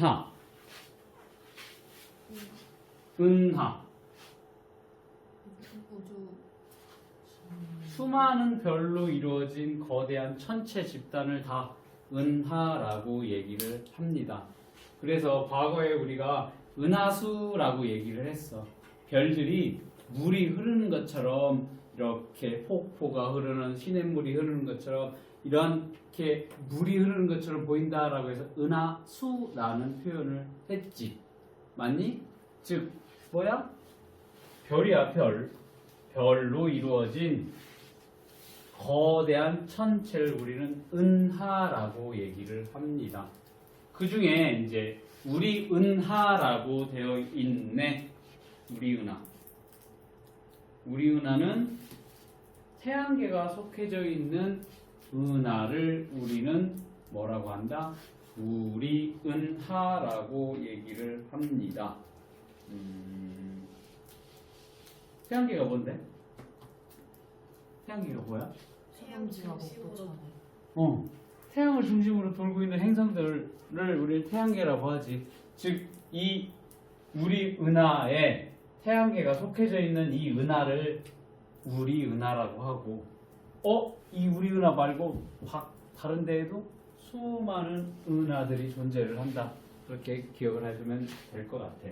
은하. 은하. 우주. 수많은 별로 이루어진 거대한 천체 집단을 다 은하라고 얘기를 합니다. 그래서 과거에 우리가 은하수라고 얘기를 했어. 별들이 물이 흐르는 것처럼 이렇게 폭포가 흐르는 시냇물이 흐르는 것처럼 이렇게 물이 흐르는 것처럼 보인다라고 해서 은하수라는 표현을 했지. 맞니? 즉 뭐야? 별이야 별. 별로 이루어진 거대한 천체를 우리는 은하라고 얘기를 합니다. 그 중에 이제 우리 은하라고 되어 있네. 우리 은하. 우리 은하는 태양계가 속해져 있는 은하를 우리는 뭐라고 한다? 우리 은하라고 얘기를 합니다. 태양계가 뭔데? 태양계가 뭐야? 태양지가 목표잖아요. 태양을 중심으로 돌고 있는 행성들을 우리 태양계라고 하지. 즉, 이 우리 은하에 태양계가 속해져 있는 이 은하를 우리 은하라고 하고, 이 우리 은하 말고 다른 데에도 수많은 은하들이 존재를 한다. 그렇게 기억을 해두면 될 것 같아.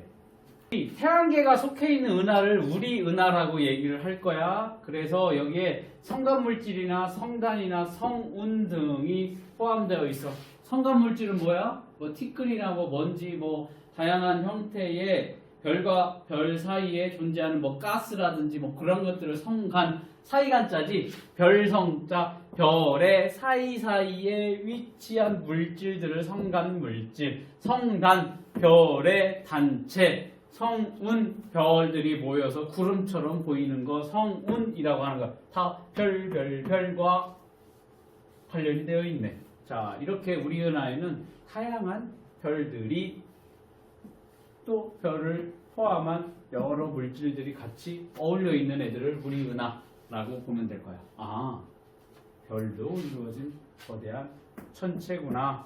이 태양계가 속해 있는 은하를 우리 은하라고 얘기를 할 거야. 그래서 여기에 성간물질이나 성단이나 성운 등이 포함되어 있어. 성간물질은 뭐야? 뭐 티끌이나 뭐 먼지, 뭐 다양한 형태의 별과 별 사이에 존재하는 뭐 가스라든지 뭐 그런 것들을 성간, 사이간자지. 별성자, 별의 사이사이에 위치한 물질들을 성간물질, 성단, 별의 단체, 성운, 별들이 모여서 구름처럼 보이는 거 성운이라고 하는 거. 다 별과 관련이 되어 있네. 자, 이렇게 우리 은하에는 다양한 별들이 또 별을 포함한 여러 물질들이 같이 어울려 있는 애들을 우리 은하라고 보면 될 거야. 별도 이루어진 거대한 천체구나.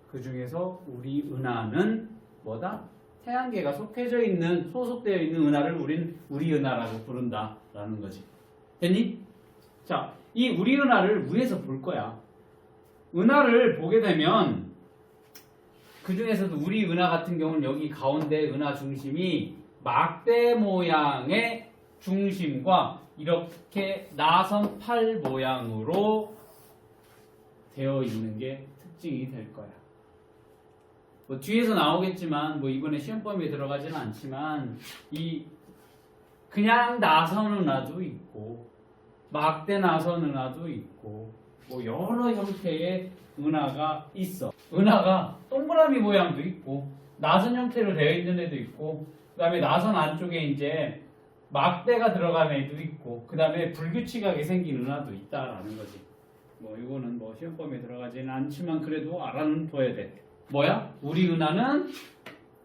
그 중에서 우리 은하는 뭐다? 태양계가 속해져 있는, 소속되어 있는 은하를 우린 우리 은하라고 부른다라는 거지. 됐니? 자, 이 우리 은하를 위에서 볼 거야. 은하를 보게 되면 그 중에서도 우리 은하 같은 경우는 여기 가운데 은하 중심이 막대 모양의 중심과 이렇게 나선 팔 모양으로 되어 있는 게 특징이 될 거야. 뭐 뒤에서 나오겠지만 뭐 이번에 시험 범위에 들어가지는 않지만 이 그냥 나선 은하도 있고 막대 나선 은하도 있고 뭐 여러 형태의 은하가 있어. 은하가 동그라미 모양도 있고 나선 형태로 되어 있는 애도 있고 그 다음에 나선 안쪽에 이제 막대가 들어간 애도 있고 그 다음에 불규칙하게 생긴 은하도 있다라는 거지. 뭐 이거는 뭐 시험 범위에 들어가지는 않지만 그래도 알아둬야 돼. 뭐야? 우리 은하는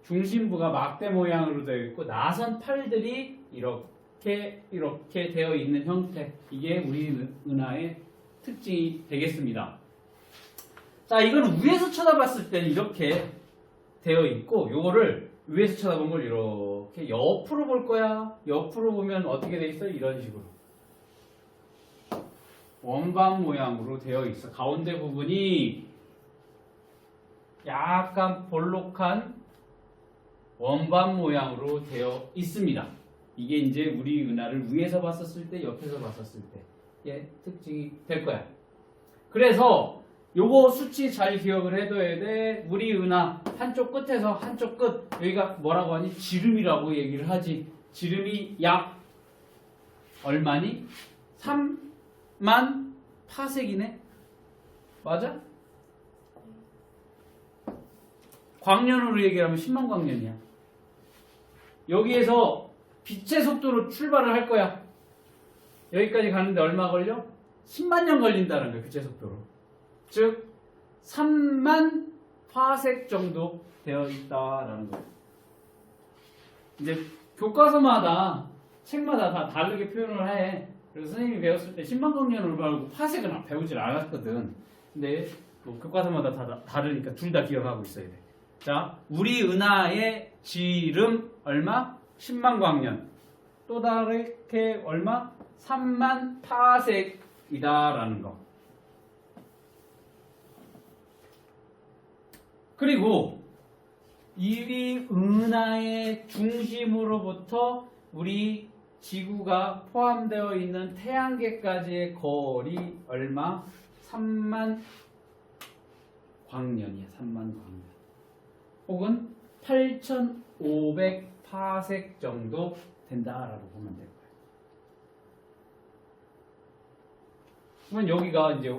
중심부가 막대 모양으로 되어 있고 나선 팔들이 이렇게 되어 있는 형태. 이게 우리 은하의 특징이 되겠습니다. 자, 이거는 위에서 쳐다봤을 때는 이렇게 되어 있고 요거를 위에서 쳐다본 걸 이렇게 옆으로 볼 거야. 옆으로 보면 어떻게 돼 있어? 이런 식으로. 원반 모양으로 되어 있어. 가운데 부분이 약간 볼록한 원반 모양으로 되어 있습니다. 이게 이제 우리 은하를 위에서 봤었을 때, 옆에서 봤었을 때의 특징이 될 거야. 그래서 요거 수치 잘 기억을 해둬야 돼. 우리 은하 한쪽 끝에서 한쪽 끝, 여기가 뭐라고 하니? 지름이라고 얘기를 하지. 지름이 약 얼마니? 3만 파섹이네? 맞아? 광년으로 얘기하면 10만 광년이야. 여기에서 빛의 속도로 출발을 할 거야. 여기까지 가는데 얼마 걸려? 10만 년 걸린다는 거야. 빛의 속도로. 즉 3만 파섹 정도 되어 있다라는 거야. 이제 교과서마다 책마다 다 다르게 표현을 해. 그래서 선생님이 배웠을 때 10만 광년으로 배우고 파섹은 배우질 않았거든. 근데 뭐 교과서마다 다 다르니까 둘 다 기억하고 있어야 돼. 자, 우리 은하의 지름 얼마? 10만 광년. 또 다르게 얼마? 3만 파섹이다라는 거. 그리고 이 은하의 중심으로부터 우리 지구가 포함되어 있는 태양계까지의 거리 얼마? 3만 광년이야. 3만 광년. 혹은 8,500 파섹 정도 된다라고 보면 될 거예요. 그러면 여기가 이제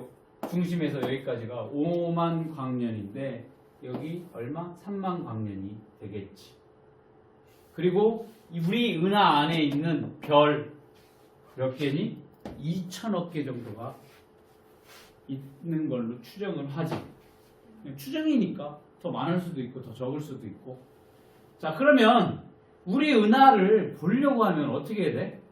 중심에서 여기까지가 5만 광년인데 여기 얼마? 3만 광년이 되겠지. 그리고 우리 은하 안에 있는 별 몇 개니? 2천억 개 정도가 있는 걸로 추정을 하지. 추정이니까 더 많을 수도 있고 더 적을 수도 있고. 자, 그러면 우리 은하를 보려고 하면 어떻게 해야 돼?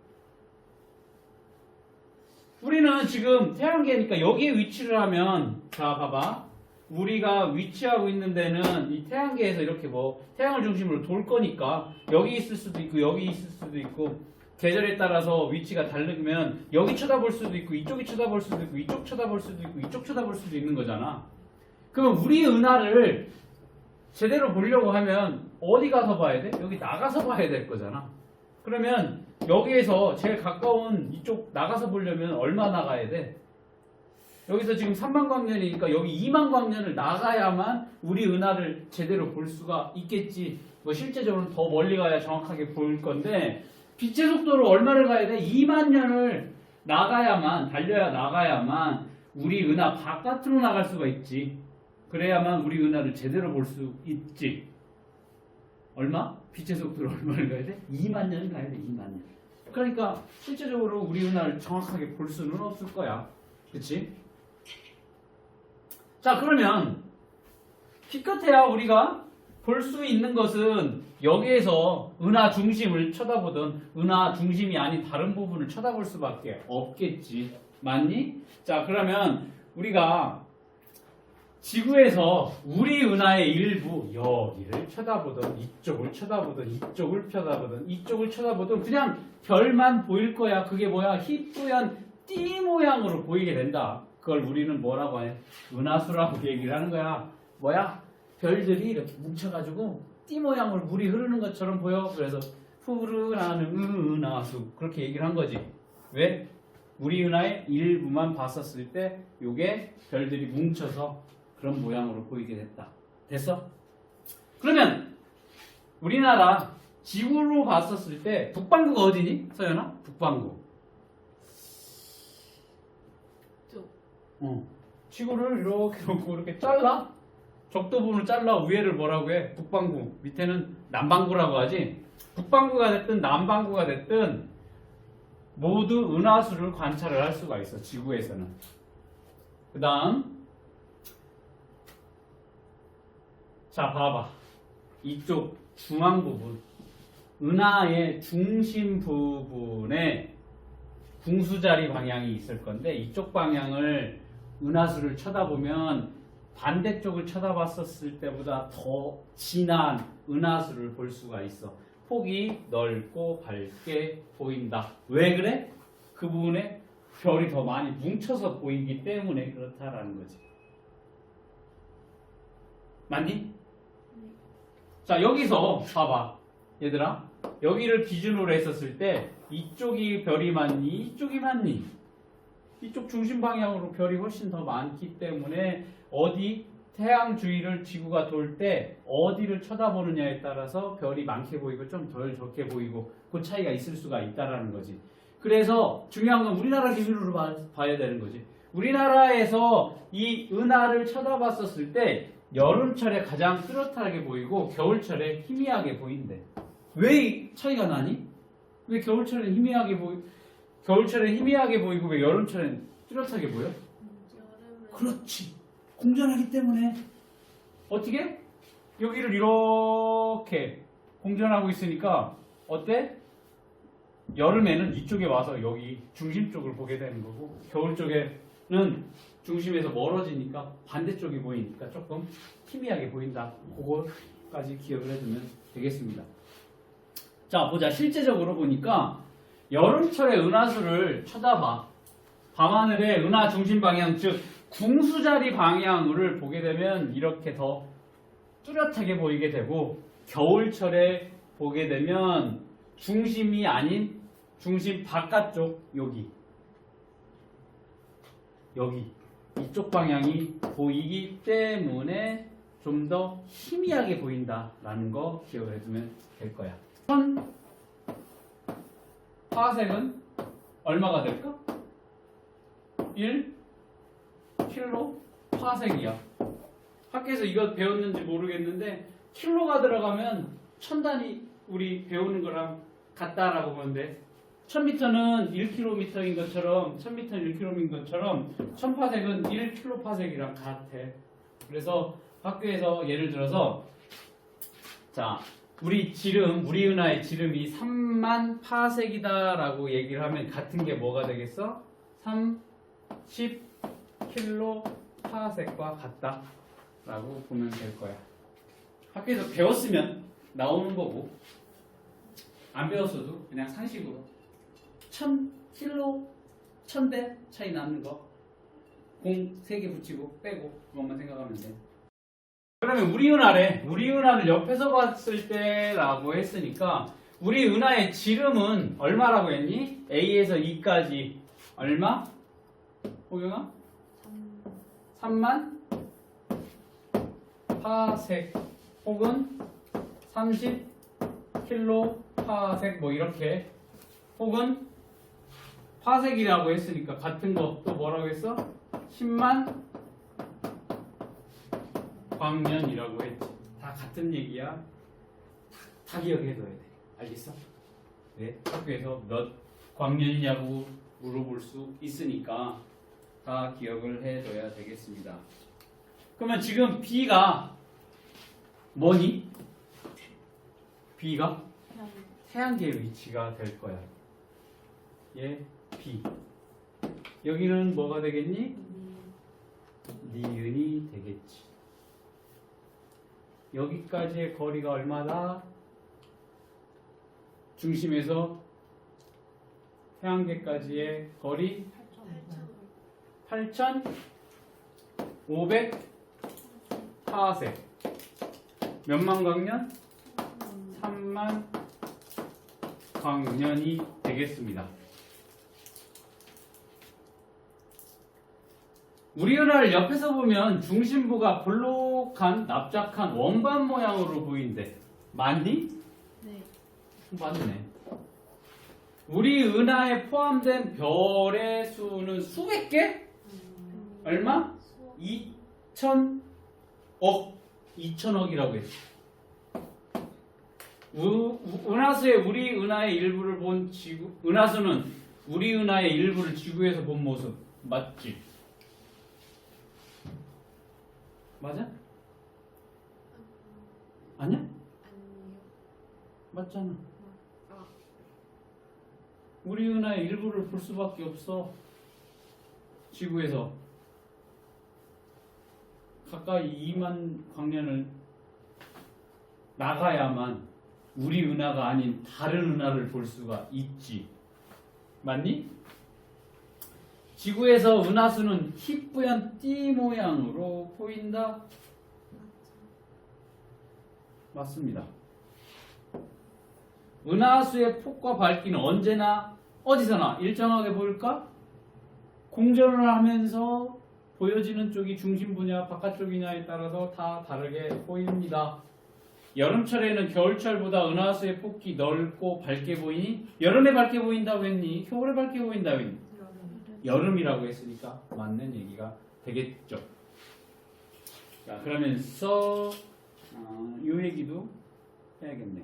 우리는 지금 태양계니까 여기에 위치를 하면, 자 봐봐, 우리가 위치하고 있는 데는 이 태양계에서 이렇게 뭐 태양을 중심으로 돌 거니까 여기 있을 수도 있고 여기 있을 수도 있고, 계절에 따라서 위치가 다르면 여기 쳐다볼 수도 있고 이쪽이 쳐다볼 수도 있고 이쪽 쳐다볼 수도 있고 이쪽 쳐다볼 수도 있는 거잖아. 그럼 우리 은하를 제대로 보려고 하면 어디 가서 봐야 돼? 여기 나가서 봐야 될 거잖아. 그러면 여기에서 제일 가까운 이쪽 나가서 보려면 얼마 나가야 돼? 여기서 지금 3만 광년이니까 여기 2만 광년을 나가야만 우리 은하를 제대로 볼 수가 있겠지. 뭐 실제적으로 더 멀리 가야 정확하게 볼 건데, 빛의 속도로 얼마를 가야 돼? 2만 년을 달려야 나가야만 우리 은하 바깥으로 나갈 수가 있지. 그래야만 우리 은하를 제대로 볼 수 있지. 얼마? 빛의 속도로 얼마를 가야 돼? 2만 년을 가야 돼. 2만 년. 그러니까 실제적으로 우리 은하를 정확하게 볼 수는 없을 거야. 그치? 자, 그러면 기껏해야 우리가 볼 수 있는 것은 여기에서 은하 중심을 쳐다보든 은하 중심이 아닌 다른 부분을 쳐다볼 수밖에 없겠지. 맞니? 자, 그러면 우리가 지구에서 우리 은하의 일부, 여기를 쳐다보든 이쪽을 쳐다보든 이쪽을 쳐다보든 이쪽을 쳐다보든 그냥 별만 보일 거야. 그게 뭐야? 희뿌연 띠 모양으로 보이게 된다. 그걸 우리는 뭐라고 해? 은하수라고 얘기를 하는 거야. 뭐야? 별들이 이렇게 뭉쳐가지고 띠 모양으로 물이 흐르는 것처럼 보여. 그래서 푸르나는 은하수, 그렇게 얘기를 한 거지. 왜? 우리 은하의 일부만 봤었을 때 요게 별들이 뭉쳐서 그런 모양으로 보이게 됐다. 됐어? 그러면 우리나라 지구로 봤었을 때 북반구가 어디니? 서연아? 북반구. 지구를 이렇게 놓고 이렇게 잘라? 적도 부분을 잘라 위에를 뭐라고 해? 북반구. 밑에는 남반구라고 하지. 북반구가 됐든 남반구가 됐든 모두 은하수를 관찰을 할 수가 있어. 지구에서는. 그 다음, 자 봐봐. 이쪽 중앙 부분, 은하의 중심 부분에 궁수자리 방향이 있을 건데, 이쪽 방향을 은하수를 쳐다보면 반대쪽을 쳐다봤었을 때보다 더 진한 은하수를 볼 수가 있어. 폭이 넓고 밝게 보인다. 왜 그래? 그 부분에 별이 더 많이 뭉쳐서 보이기 때문에 그렇다라는 거지. 맞니? 자, 여기서 봐봐. 얘들아, 여기를 기준으로 했었을 때 이쪽이 별이 많니? 이쪽이 많니? 이쪽 중심 방향으로 별이 훨씬 더 많기 때문에 어디 태양 주위를 지구가 돌 때 어디를 쳐다보느냐에 따라서 별이 많게 보이고 좀 덜 적게 보이고 그 차이가 있을 수가 있다라는 거지. 그래서 중요한 건 우리나라 기준으로 봐야 되는 거지. 우리나라에서 이 은하를 쳐다봤었을 때 여름철에 가장 뚜렷하게 보이고 겨울철에 희미하게 보인대. 왜 차이가 나니? 왜 겨울철에 희미하게 보이고 왜 여름철엔 뚜렷하게 보여? 그렇지. 공전하기 때문에. 어떻게? 여기를 이렇게 공전하고 있으니까 어때? 여름에는 이쪽에 와서 여기 중심 쪽을 보게 되는 거고, 겨울 쪽에 중심에서 멀어지니까 반대쪽이 보이니까 조금 희미하게 보인다. 그거까지 기억을 해두면 되겠습니다. 자, 보자. 실제적으로 보니까 여름철에 은하수를 쳐다봐. 밤하늘의 은하 중심 방향, 즉 궁수자리 방향을 보게 되면 이렇게 더 뚜렷하게 보이게 되고, 겨울철에 보게 되면 중심이 아닌 중심 바깥쪽 여기 이쪽 방향이 보이기 때문에 좀 더 희미하게 보인다라는 거 기억을 해두면 될 거야. 천 파색은 얼마가 될까? 1 킬로 파색이야. 학교에서 이거 배웠는지 모르겠는데 킬로가 들어가면 천 단위 우리 배우는 거랑 같다라고 보는데 1000m는 1km인 것처럼 1000m는 1km인 것처럼 1000파색은 1kp파색이랑 같아. 그래서 학교에서 예를 들어서 자 우리 은하의 지름이 3만 파색이다라고 얘기를 하면 같은 게 뭐가 되겠어? 30kp파색과 같다라고 보면 될 거야. 학교에서 배웠으면 나오는 거고 안 배웠어도 그냥 상식으로 1000kg 1000배 차이 나는 거 공 3개 붙이고 빼고 그것만 생각하면 돼. 그러면 우리 은하를 옆에서 봤을 때라고 했으니까 우리 은하의 지름은 얼마라고 했니? A에서 E까지 얼마? 호경아? 3만 파색 혹은 30kp파색 뭐 이렇게 혹은 파색이라고 했으니까 같은 거 또 뭐라고 했어? 10만 광년이라고 했지. 다 같은 얘기야. 다 기억해둬야 돼. 알겠어? 네. 학교에서 몇 광년이냐고 물어볼 수 있으니까 다 기억을 해둬야 되겠습니다. 그러면 지금 B가 뭐니? B가 태양계의 위치가 될 거야. 얘 B. 여기는 뭐가 되겠니? 니은이 되겠지. 여기까지의 거리가 얼마다? 중심에서 태양계까지의 거리 8,500 파색. 몇만 광년? 3만 광년이 되겠습니다. 우리 은하를 옆에서 보면 중심부가 볼록한 납작한 원반 모양으로 보이는데 맞니? 네. 맞네. 우리 은하에 포함된 별의 수는 수백 개? 얼마? 2,000억. 2,000억이라고 했어. 은하수의 우리 은하의 일부를 본 지구, 은하수는 우리 은하의 일부를 지구에서 본 모습 맞지? 맞아? 아니야? 아니요. 맞잖아. 아. 우리 은하의 일부를 볼 수밖에 없어. 지구에서 가까이 2만 광년을 나가야만 우리 은하가 아닌 다른 은하를 볼 수가 있지. 맞니? 지구에서 은하수는 희뿌연 띠 모양으로 보인다. 맞습니다. 은하수의 폭과 밝기는 언제나 어디서나 일정하게 보일까? 공전을 하면서 보여지는 쪽이 중심 분야 바깥쪽이냐에 따라서 다 다르게 보입니다. 여름철에는 겨울철보다 은하수의 폭이 넓고 밝게 보이니? 여름에 밝게 보인다고 했니? 겨울에 밝게 보인다고 했니? 여름이라고 했으니까 맞는 얘기가 되겠죠. 자, 그러면서 이 얘기도 해야겠네.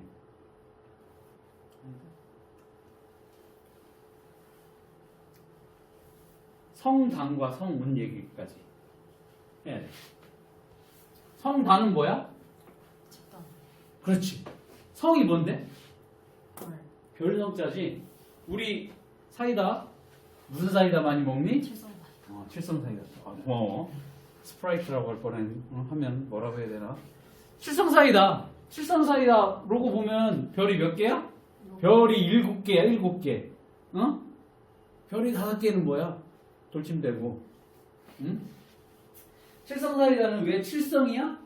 성단과 성운 얘기까지 해야 돼. 성단은 뭐야? 집단. 그렇지. 성이 뭔데? 별. 별성자지. 우리 사이다 무슨 사이다 많이 먹니? 칠성단. 칠성사이다. 고마워. 스프라이트라고 할 뻔했 하면 뭐라고 해야 되나? 칠성사이다. 칠성사이다. 로고 보면 별이 몇 개야? 별이 7개야. 7개. 어? 별이 5개는 뭐야? 돌침대고. 응? 칠성사이다는 왜 칠성이야?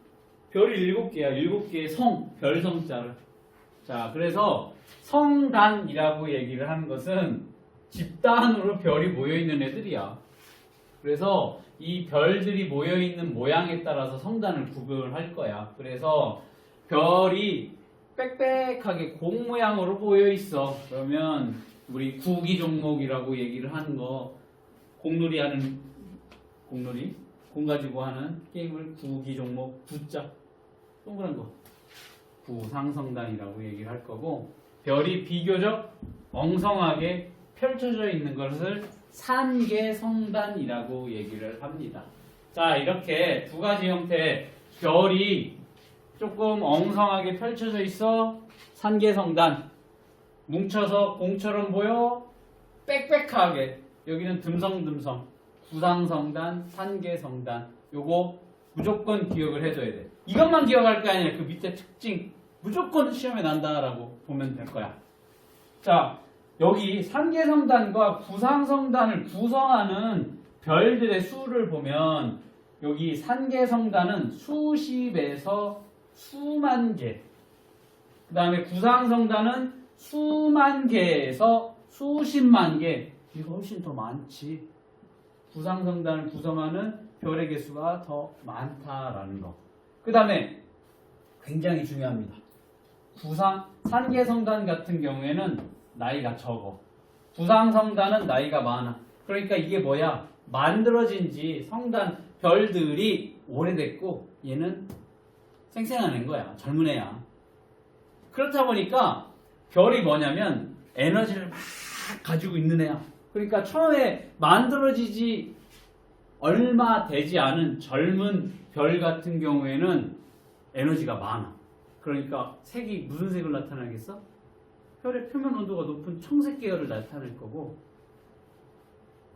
별이 7개야. 7개의 성, 별성자를. 자, 그래서 성단이라고 얘기를 하는 것은 집단으로 별이 모여있는 애들이야. 그래서 이 별들이 모여있는 모양에 따라서 성단을 구별할 거야. 그래서 별이 빽빽하게 공 모양으로 모여있어. 그러면 우리 구기 종목이라고 얘기를 하는 거, 공놀이 하는, 공놀이? 공 가지고 하는 게임을 구기 종목, 구자, 동그란 거. 구상성단이라고 얘기를 할 거고, 별이 비교적 엉성하게 펼쳐져 있는 것을 산계성단이라고 얘기를 합니다. 자, 이렇게 두 가지 형태의 별이 조금 엉성하게 펼쳐져 있어. 산계성단. 뭉쳐서 공처럼 보여. 빽빽하게. 여기는 듬성듬성. 구상성단, 산계성단. 요거 무조건 기억을 해줘야 돼. 이것만 기억할 게 아니라 그 밑에 특징 무조건 시험에 난다라고 보면 될 거야. 자, 여기 산계성단과 구상성단을 구성하는 별들의 수를 보면 여기 산계성단은 수십에서 수만 개, 그 다음에 구상성단은 수만 개에서 수십만 개. 이거 훨씬 더 많지. 구상성단을 구성하는 별의 개수가 더 많다라는 거. 그 다음에 굉장히 중요합니다. 산계성단 같은 경우에는 나이가 적어. 구상성단은 나이가 많아. 그러니까 이게 뭐야? 만들어진 지 성단 별들이 오래됐고 얘는 생생한 애인 거야. 젊은 애야. 그렇다 보니까 별이 뭐냐면 에너지를 막 가지고 있는 애야. 그러니까 처음에 만들어지지 얼마 되지 않은 젊은 별 같은 경우에는 에너지가 많아. 그러니까 색이 무슨 색을 나타내겠어? 별의 표면 온도가 높은 청색 계열을 나타낼 거고,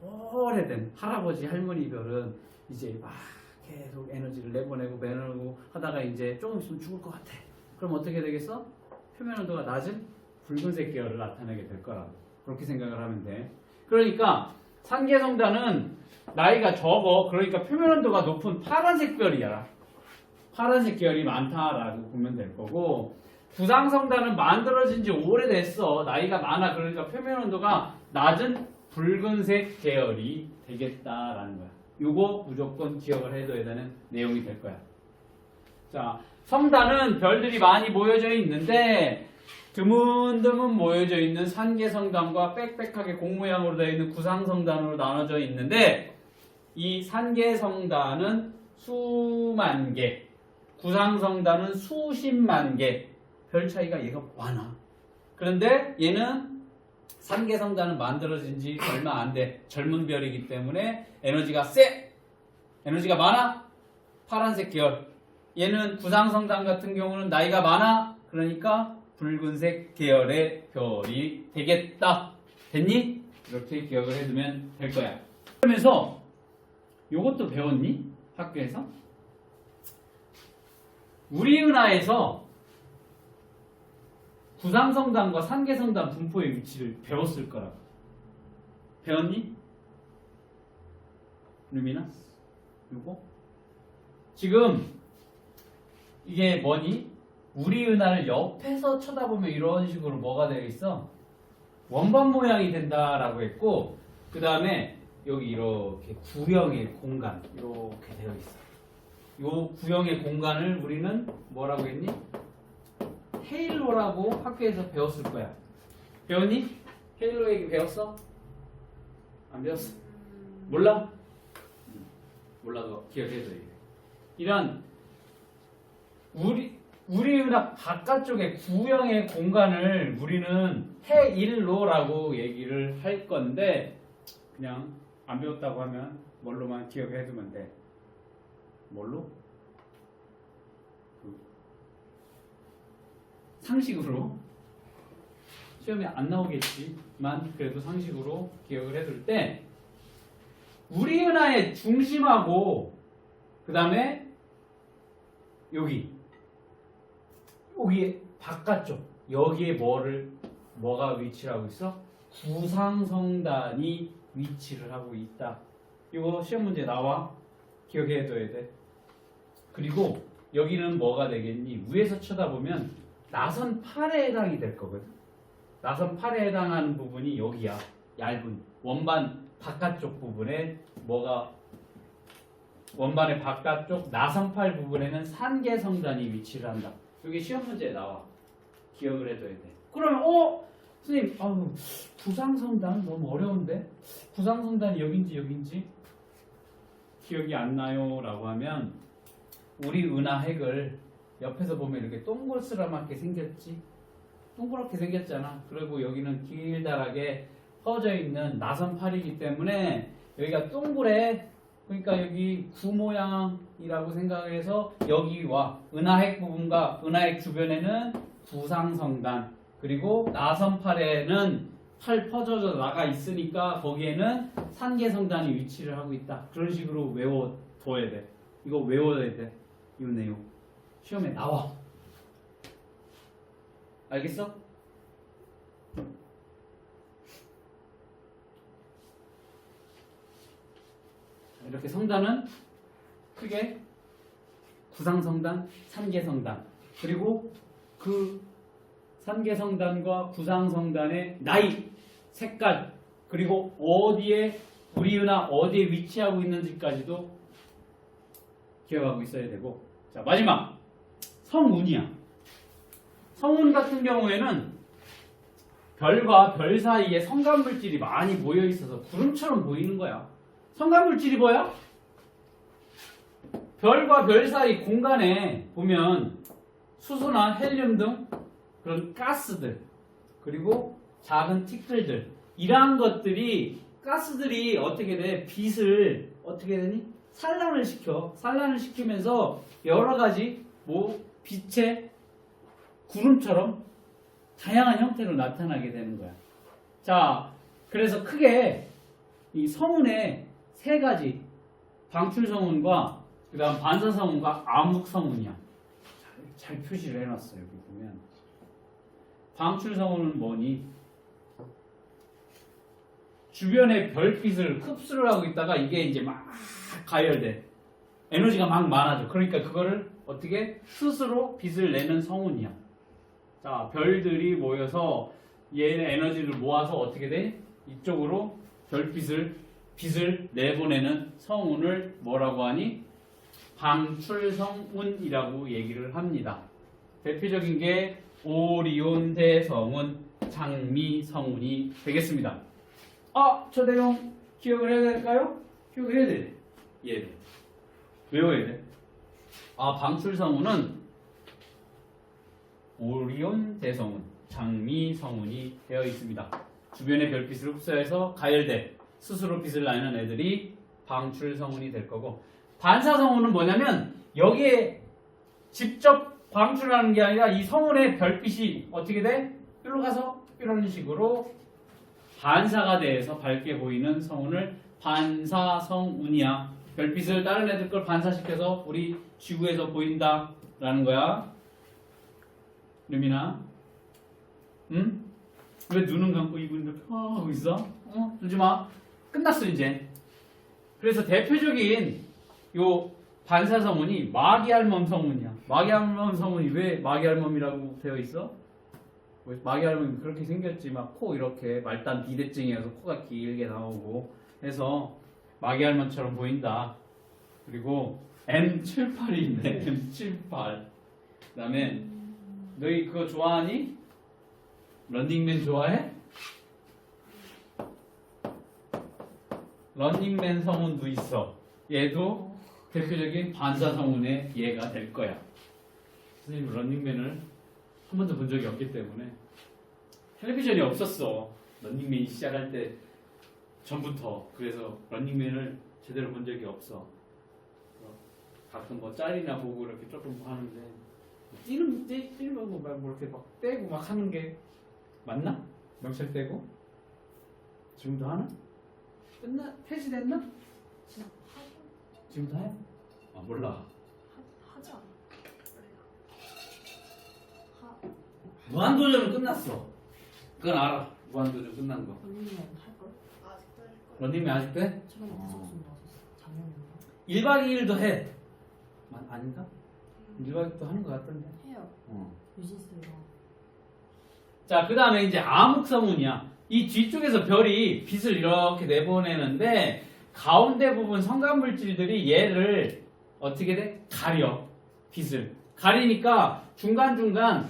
오래된 할아버지 할머니 별은 이제 막 계속 에너지를 내보내고 하다가 이제 조금 있으면 죽을 것 같아. 그럼 어떻게 되겠어? 표면 온도가 낮은 붉은색 계열을 나타내게 될 거라고. 그렇게 생각을 하면 돼. 그러니까 산계성단은 나이가 적어. 그러니까 표면 온도가 높은 파란색 별이야. 파란색 계열이 많다라고 보면 될 거고, 구상성단은 만들어진 지 오래됐어. 나이가 많아. 그러니까 표면 온도가 낮은 붉은색 계열이 되겠다라는 거야. 요거 무조건 기억을 해둬야 되는 내용이 될 거야. 자, 성단은 별들이 많이 모여져 있는데 드문드문 모여져 있는 산계성단과 빽빽하게 공 모양으로 되어 있는 구상성단으로 나눠져 있는데, 이 산계성단은 수만 개, 구상성단은 수십만 개. 별 차이가 얘가 많아. 그런데 얘는 산계성단은 만들어진 지 얼마 안 돼. 젊은 별이기 때문에 에너지가 세. 에너지가 많아. 파란색 계열. 얘는 구상성단 같은 경우는 나이가 많아. 그러니까 붉은색 계열의 별이 되겠다. 됐니? 이렇게 기억을 해두면 될 거야. 그러면서 요것도 배웠니? 학교에서? 우리 은하에서 구상성단과 산계성단 분포의 위치를 배웠을 거라고. 배웠니? 루미나? 요거? 지금 이게 뭐니? 우리 은하를 옆에서 쳐다보면 이런 식으로 뭐가 되어 있어? 원반 모양이 된다라고 했고, 그 다음에 여기 이렇게 구형의 공간 이렇게 되어 있어. 요 구형의 공간을 우리는 뭐라고 했니? 헤일로라고 학교에서 배웠을 거야. 배웠니? 헤일로 얘기 배웠어? 안 배웠어? 몰라? 몰라도 기억해줘. 이런 우리 은하 바깥쪽에 구형의 공간을 우리는 헤일로라고 얘기를 할 건데, 그냥 안 배웠다고 하면 뭘로만 기억해 두면 돼. 뭘로? 상식으로. 시험에 안 나오겠지만 그래도 상식으로 기억을 해둘 때, 우리 은하의 중심하고 그 다음에 여기 바깥쪽 여기에 뭐가 위치를 하고 있어? 구상성단이 위치를 하고 있다. 이거 시험 문제 나와. 기억해둬야 돼. 그리고 여기는 뭐가 되겠니? 위에서 쳐다보면 나선 8에 해당이 될 거거든. 나선 8에 해당하는 부분이 여기야. 얇은 원반 바깥쪽 부분에 원반의 바깥쪽 나선 8 부분에는 산계성단이 위치를 한다. 여기 시험 문제에 나와. 기억을 해둬야 돼. 그러면 선생님 구상성단 너무 어려운데 구상성단이 여긴지 기억이 안 나요 라고 하면 우리 은하핵을 옆에서 보면 이렇게 동글스름하게 생겼지. 동그랗게 생겼잖아. 그리고 여기는 길다랗게 퍼져 있는 나선 8이기 때문에 여기가 동그래. 그러니까 여기 구 모양이라고 생각해서 여기와 은하핵 부분과 은하핵 주변에는 구상성단 그리고 나선 8에는 팔 퍼져져 나가 있으니까 거기에는 산계성단이 위치를 하고 있다. 그런 식으로 외워둬야 돼. 이거 외워야 돼. 이 내용 시험에 나와. 알겠어? 이렇게 성단은 크게 구상성단, 산계성단 그리고 그 산계성단과 구상성단의 나이, 색깔 그리고 어디에 우리 은하 어디에 위치하고 있는지까지도 기억하고 있어야 되고 자 마지막 성운이야. 성운 같은 경우에는 별과 별 사이에 성간물질이 많이 모여 있어서 구름처럼 보이는 거야. 성간물질이 뭐야? 별과 별 사이 공간에 보면 수소나 헬륨 등 그런 가스들 그리고 작은 티끌들 이러한 것들이 가스들이 어떻게 돼? 빛을 어떻게 되니? 산란을 시키면서 여러 가지 빛의 구름처럼 다양한 형태로 나타나게 되는 거야. 자, 그래서 크게 이 성운의 세 가지 방출성운과 그 다음 반사성운과 암흑성운이야. 잘 표시를 해놨어요. 여기 보면 방출성운은 뭐니? 주변의 별빛을 흡수를 하고 있다가 이게 이제 막 가열돼. 에너지가 막 많아져. 그러니까 그거를 어떻게 스스로 빛을 내는 성운이야. 자, 별들이 모여서 얘의 에너지를 모아서 어떻게 돼? 이쪽으로 빛을 내보내는 성운을 뭐라고 하니? 방출성운이라고 얘기를 합니다. 대표적인 게 오리온 대성운, 장미성운이 되겠습니다. 저 내용 기억을 해야 될까요? 기억을 해야 돼. 얘를 외워야 돼. 방출성운은 오리온 대성운, 장미성운이 되어 있습니다. 주변의 별빛을 흡수해서 가열돼 스스로 빛을 내는 애들이 방출성운이 될 거고 반사성운은 뭐냐면 여기에 직접 방출하는 게 아니라 이 성운의 별빛이 어떻게 돼? 이리로 가서 이런 식으로 반사가 돼서 밝게 보이는 성운을 반사성운이야. 별빛을 다른 애들 걸 반사시켜서 우리 지구에서 보인다라는 거야. 루미나, 응? 왜 눈은 감고 입은 이렇게 하고 있어? 들지 마. 끝났어 이제. 그래서 대표적인 요 반사성운이 마기알몸 성운이야. 마기알몸 성운이 왜 마기알몸이라고 되어 있어? 마기알몸이 그렇게 생겼지. 막 코 이렇게 말단 비대증이어서 코가 길게 나오고 해서 마기알몸처럼 보인다. 그리고 M78이 있네. M78. 그 다음에 너희 그거 좋아하니? 런닝맨 좋아해? 런닝맨 성운도 있어. 얘도 대표적인 반사성운의 예가 될 거야. 선생님 런닝맨을 한 번도 본 적이 없기 때문에 텔레비전이 없었어. 런닝맨이 시작할 때 전부터. 그래서 런닝맨을 제대로 본 적이 없어. 가끔 뭐 짤이나 보고 이렇게 조금 하는데 뛰는 거 뭐 이렇게 막 떼고 막 하는 게 맞나? 명찰 떼고? 지금도 하나? 폐지됐나? 그냥 지금도 해? 아 몰라. 하지 않아. 무한도전은 끝났어. 그건 알아. 무한도전 끝난 거. 본인은 할걸? 아직도 할 거야. 런님이 아직도 해? 최근에 구석순 나왔었어. 작년인가? 1박 2일도 해. 아닌가? 1박 2일도 하는 거 같던데. 해요. 유진스랑. 자, 그 다음에 이제 암흑성운이야. 이 뒤쪽에서 별이 빛을 이렇게 내보내는데 가운데 부분 성간물질들이 얘를 어떻게 돼? 가려. 빛을. 가리니까 중간중간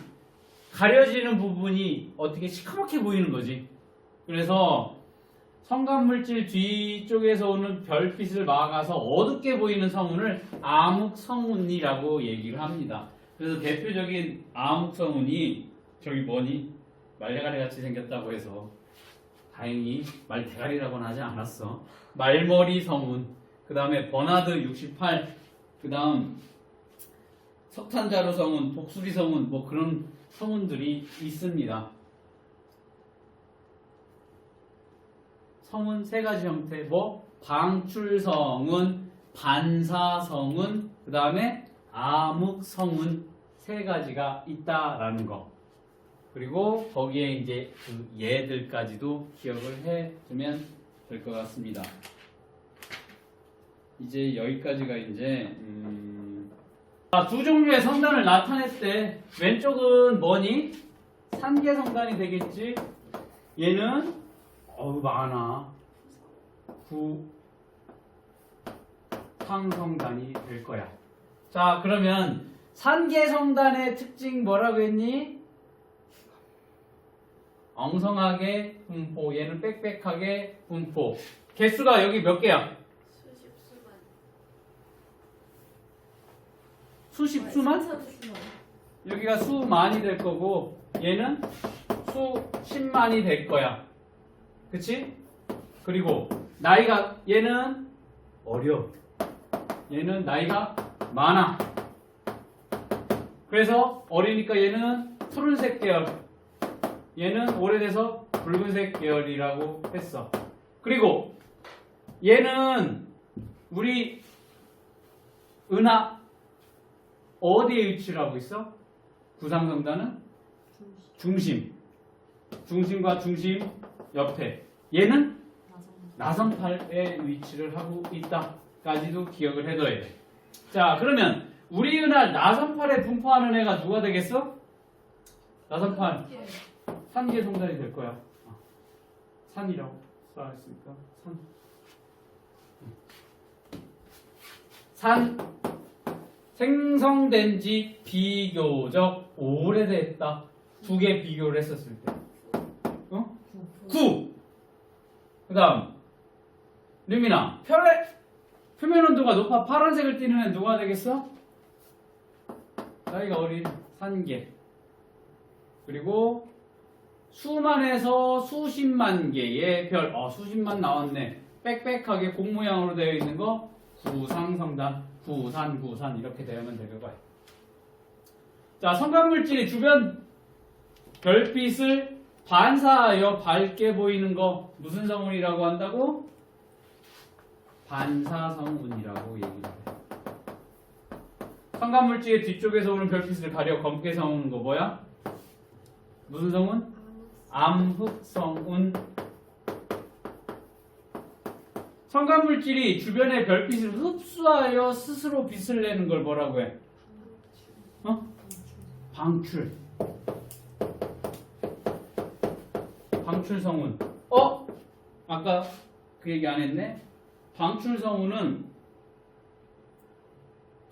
가려지는 부분이 어떻게 시커멓게 보이는 거지. 그래서 성간물질 뒤쪽에서 오는 별빛을 막아서 어둡게 보이는 성운을 암흑성운이라고 얘기를 합니다. 그래서 대표적인 암흑성운이 저기 뭐니? 말대가리 같이 생겼다고 해서 다행히 말대가리라고는 하지 않았어. 말머리 성운, 그 다음에 버나드 68, 그 다음 석탄자루 성운, 독수리 성운, 뭐 그런 성운들이 있습니다. 성운 세 가지 형태, 뭐 방출성운, 반사성운, 그 다음에 암흑성운 세 가지가 있다라는 거. 그리고 거기에 이제 그 얘들까지도 기억을 해두면 될 것 같습니다. 이제 여기까지가 이제 두 종류의 성단을 나타냈을 때 왼쪽은 뭐니? 산계 성단이 되겠지. 얘는 많아. 구상성단이 될 거야. 자, 그러면 산계 성단의 특징 뭐라고 했니? 엉성하게 분포, 얘는 빽빽하게 분포. 개수가 여기 몇 개야? 수십 수만? 여기가 수만이 될 거고 얘는 수십만이 될 거야. 그치? 그리고 나이가 얘는 어려. 얘는 나이가 많아. 그래서 어리니까 얘는 푸른색 계열. 얘는 오래돼서 붉은색 계열이라고 했어. 그리고 얘는 우리 은하 어디에 위치를 하고 있어? 구상성단은 중심. 중심과 중심 옆에. 얘는 나선팔에 위치를 하고 있다까지도 기억을 해둬야 돼. 자, 그러면 우리 은하 나선팔에 분포하는 애가 누가 되겠어? 나선팔. 산계 성단이 될 거야. 산이라고 써있으니까 산. 생성된 지 비교적 오래됐다. 두 개 비교를 했었을 때. 9. 그 다음 류민아, 표면 온도가 높아 파란색을 띠는 애는 누가 되겠어? 나이가 어린 산계. 그리고 수만에서 수십만 개의 별. 수십만 나왔네. 빽빽하게 공 모양으로 되어 있는 거 구상성단. 구산 이렇게 되면 될 거야. 자, 성간물질이 주변 별빛을 반사하여 밝게 보이는 거 무슨 성운이라고 한다고? 반사성운이라고 얘기를 해. 성간물질의 뒤쪽에서 오는 별빛을 가려 검게 성우는 거 뭐야? 무슨 성운? 암흑성운. 성간물질이 주변의 별빛을 흡수하여 스스로 빛을 내는 걸 뭐라고 해? 방출. 방출성운. 아까 그 얘기 안 했네? 방출성운은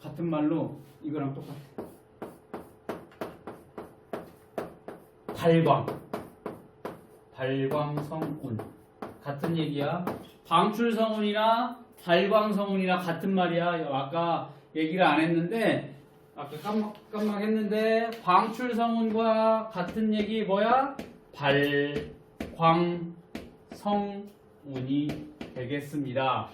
같은 말로 이거랑 똑같아. 발광성운. 같은 얘기야. 방출성운이나 발광성운이나 같은 말이야. 아까 얘기를 안 했는데, 아까 깜빡 했는데, 방출성운과 같은 얘기 뭐야? 발광성운이 되겠습니다.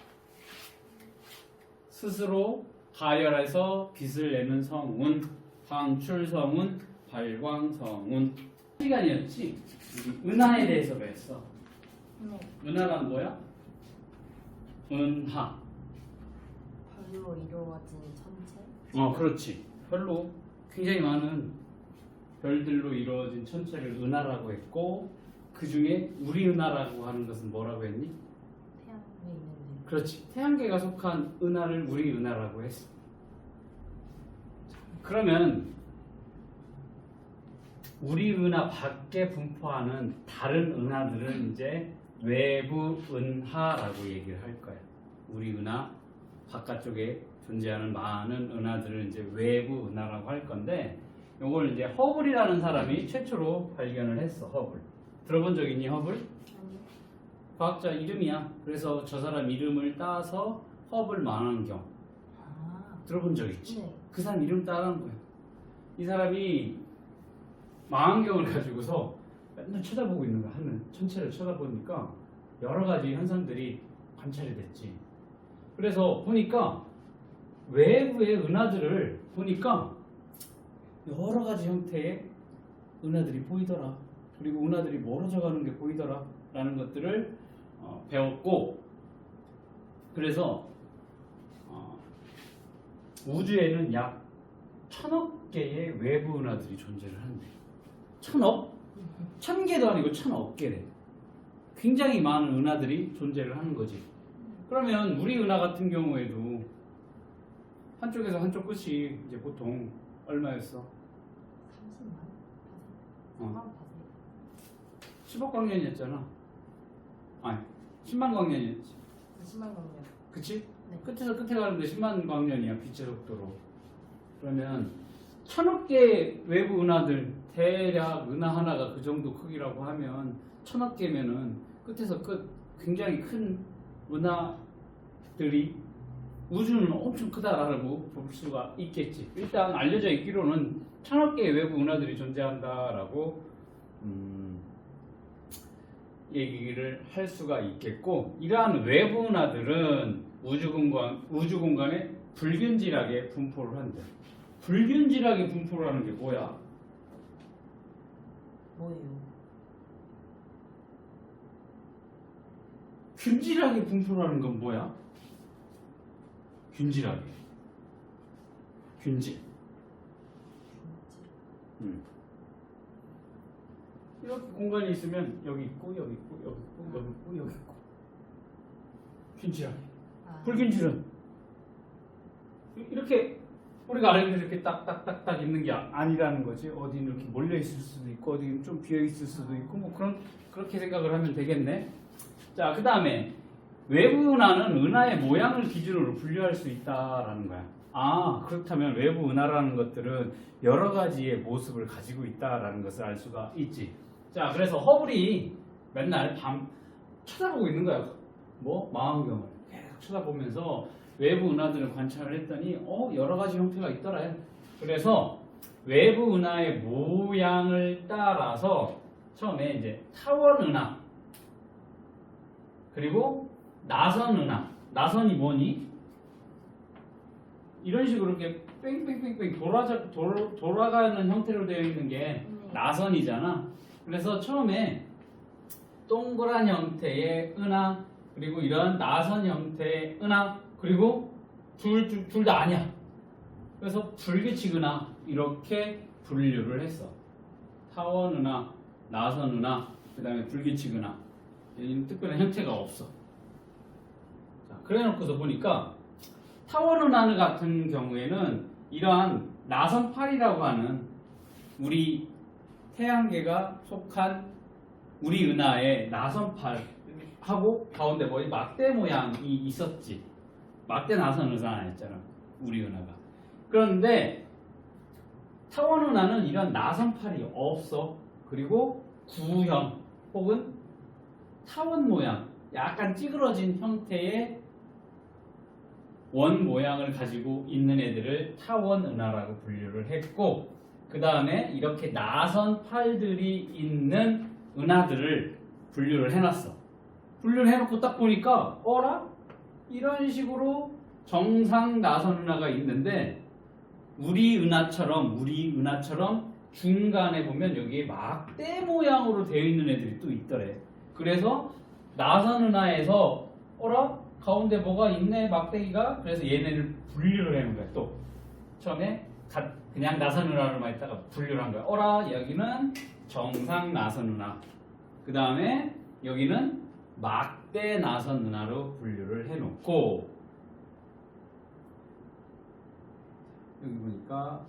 스스로 가열해서 빛을 내는 성운, 방출성운, 발광성운. 시간이었지? 우리 은하에 대해서 배웠어. 네. 은하란 뭐야? 은하. 별로 이루어진 천체? 그렇지. 별로 굉장히 많은 별들로 이루어진 천체를 은하라고 했고 그 중에 우리 은하라고 하는 것은 뭐라고 했니? 태양에 있는데. 그렇지. 태양계가 속한 은하를 우리 은하라고 했어. 그러면 우리 은하 밖에 분포하는 다른 은하들은 이제 외부 은하라고 얘기를 할 거야. 우리 은하 바깥쪽에 존재하는 많은 은하들을 이제 외부 은하라고 할 건데, 요걸 이제 허블이라는 사람이 최초로 발견을 했어. 허블. 들어본 적 있니, 허블? 아니요. 과학자 이름이야. 그래서 저 사람 이름을 따서 허블 망원경. 아. 들어본 적 있지? 네. 그 사람 이름 따라한 거야. 이 사람이 망원경을 가지고서 맨날 쳐다보고 있는 거야. 하늘 천체를 쳐다보니까 여러 가지 현상들이 관찰이 됐지. 그래서 보니까 외부의 은하들을 보니까 여러 가지 형태의 은하들이 보이더라. 그리고 은하들이 멀어져 가는 게 보이더라. 라는 것들을 배웠고, 그래서 우주에는 약 1000억 개의 외부 은하들이 존재를 한대. 1000억? 1000개도 아니고 1000억 개래. 굉장히 많은 은하들이 존재를 하는 거지. 그러면 우리 은하 같은 경우에도 한쪽에서 한쪽 끝이 이제 보통 얼마였어? 30만? 어. 10억 광년이었잖아. 아니, 10만 광년이었지. 20만 광년. 그치? 네. 끝에서 끝에 가는데 10만 광년이야, 빛의 속도로. 그러면 1000억 개의 외부 은하들, 대략 은하 하나가 그 정도 크기라고 하면 1000억 개면은 끝에서 끝 굉장히 큰 은하들이, 우주는 엄청 크다라고 볼 수가 있겠지. 일단 알려져 있기로는 1000억 개의 외부 은하들이 존재한다라고 얘기를 할 수가 있겠고, 이러한 외부 은하들은 우주 공간에 불균질하게 분포를 한대. 불균질하게 분포를 하는 게 뭐야? 뭐예요? 균질하게 분포를 하는 건 뭐야? 균질하게. 균질. 이렇게 공간이 있으면 여기 있고 여기 있고 여기 있고 여기 있고 여기 있고. 균질하게. 아. 불균질은 이렇게 우리가 알고 이렇게 딱딱딱딱 있는 게 아니라는 거지. 어디는 이렇게 몰려 있을 수도 있고 어디는 좀 비어 있을 수도 있고 뭐 그렇게 생각을 하면 되겠네. 자, 그 다음에 외부 은하는 은하의 모양을 기준으로 분류할 수 있다라는 거야. 아, 그렇다면 외부 은하라는 것들은 여러 가지의 모습을 가지고 있다라는 것을 알 수가 있지. 자, 그래서 허블이 맨날 밤 쳐다보고 있는 거야. 뭐? 망원경을 계속 쳐다보면서 외부 은하들을 관찰을 했더니 여러 가지 형태가 있더라. 그래서 외부 은하의 모양을 따라서 처음에 이제 타원 은하, 그리고 나선 은하. 나선이 뭐니? 이런 식으로 이렇게 뺑뺑뺑뺑 돌아가는 형태로 되어 있는 게 나선이잖아. 그래서 처음에 동그란 형태의 은하, 그리고 이런 나선 형태의 은하, 그리고 둘 다 아니야. 그래서 불규칙 은하 이렇게 분류를 했어. 타원 은하, 나선 은하, 그 다음에 불규칙 은하. 이런 특별한 형태가 없어. 자, 그래 놓고서 보니까 타원 은하 같은 경우에는 이러한 나선팔이라고 하는 우리 태양계가 속한 우리 은하의 나선팔하고 가운데 뭐지? 막대 모양이 있었지. 막대 나선 은하였잖아. 우리 은하가. 그런데 타원 은하는 이런 나선팔이 없어. 그리고 구형 혹은 타원 모양, 약간 찌그러진 형태의 원 모양을 가지고 있는 애들을 타원 은하라고 분류를 했고, 그 다음에 이렇게 나선 팔들이 있는 은하들을 분류를 해놨어. 분류를 해놓고 딱 보니까 어라? 이런 식으로 정상 나선 은하가 있는데 우리 은하처럼 중간에 보면 여기에 막대 모양으로 되어 있는 애들이 또 있더래. 그래서 나선 은하에서 어라? 가운데 뭐가 있네 막대기가. 그래서 얘네를 분류를 해놓은 거야. 또 처음에 그냥 나선 은하로만 있다가 분류를 한 거야. 어라 여기는 정상 나선 은하, 그 다음에 여기는 막대 나선 은하로 분류를 해놓고, 여기 보니까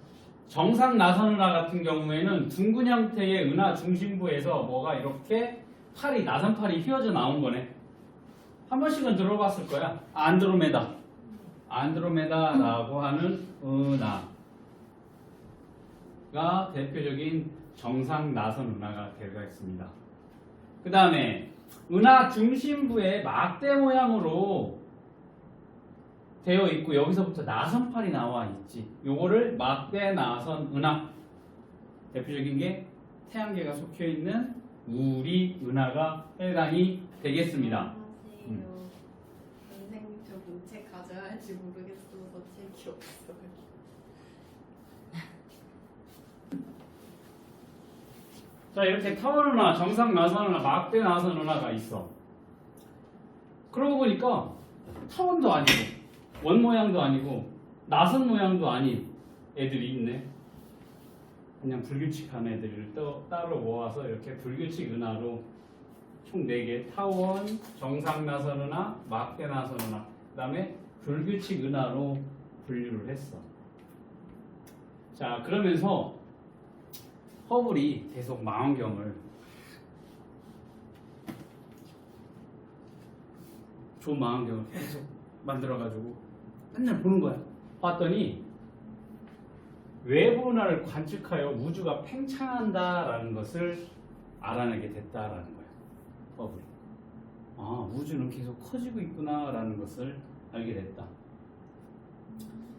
정상 나선 은하 같은 경우에는 둥근 형태의 은하 중심부에서 뭐가 이렇게 팔이, 나선팔이 휘어져 나온 거네. 한 번씩은 들어봤을 거야. 안드로메다라고 하는 은하가 대표적인 정상 나선 은하가 되어 있습니다. 그 다음에 은하 중심부에 막대 모양으로 되어 있고 여기서부터 나선팔이 나와 있지. 요거를 막대 나선 은하. 대표적인 게 태양계가 속해 있는 우리 은하가 해당이 되겠습니다. 안녕하세요. 선생님 저 문책 가져야 할지 모르겠어서 책이 없어요. 자, 이렇게 타원 은하, 정상 나선 은하, 막대 나선 은하가 있어. 그러고 보니까 타원도 아니고 원 모양도 아니고 나선 모양도 아닌 애들이 있네. 그냥 불규칙한 애들을 따로 모아서 이렇게 불규칙 은하로 총 4개, 타원, 정상 나선 은하, 막대 나선 은하, 그 다음에 불규칙 은하로 분류를 했어. 자, 그러면서 허블이 계속 망원경을, 좋은 망원경을 계속 만들어가지고 맨날 보는 거야. 봤더니 외부 은하를 관측하여 우주가 팽창한다라는 것을 알아내게 됐다라는 거야. 허블이. 아, 우주는 계속 커지고 있구나라는 것을 알게 됐다.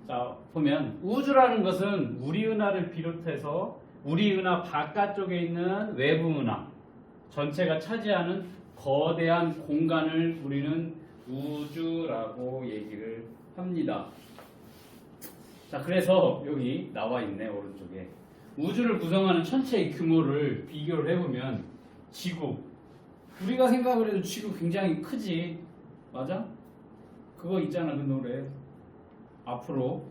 자, 보면 우주라는 것은 우리 은하를 비롯해서 우리 은하 바깥쪽에 있는 외부 은하 전체가 차지하는 거대한 공간을 우리는 우주라고 얘기를 합니다. 자, 그래서 여기 나와 있네, 오른쪽에. 우주를 구성하는 천체의 규모를 비교를 해보면 지구, 우리가 생각을 해도 지구 굉장히 크지. 맞아? 그거 있잖아, 그 노래. 앞으로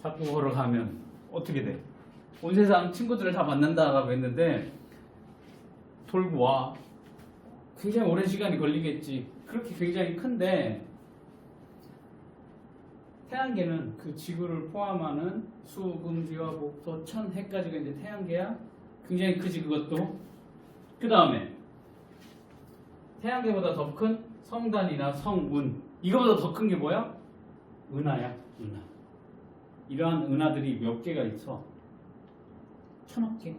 자꾸 걸어가면 어떻게 돼? 온 세상 친구들을 다 만난다라고 했는데 돌고 와. 굉장히 오랜 시간이 걸리겠지. 그렇게 굉장히 큰데 태양계는 그 지구를 포함하는 수, 금, 지화, 목, 도, 천, 해까지가 이제 태양계야. 굉장히 크지 그것도. 그 다음에 태양계보다 더 큰 성단이나 성운, 이거보다 더 큰 게 뭐야? 은하야, 은하. 이러한 은하들이 몇 개가 있어? 1000억 개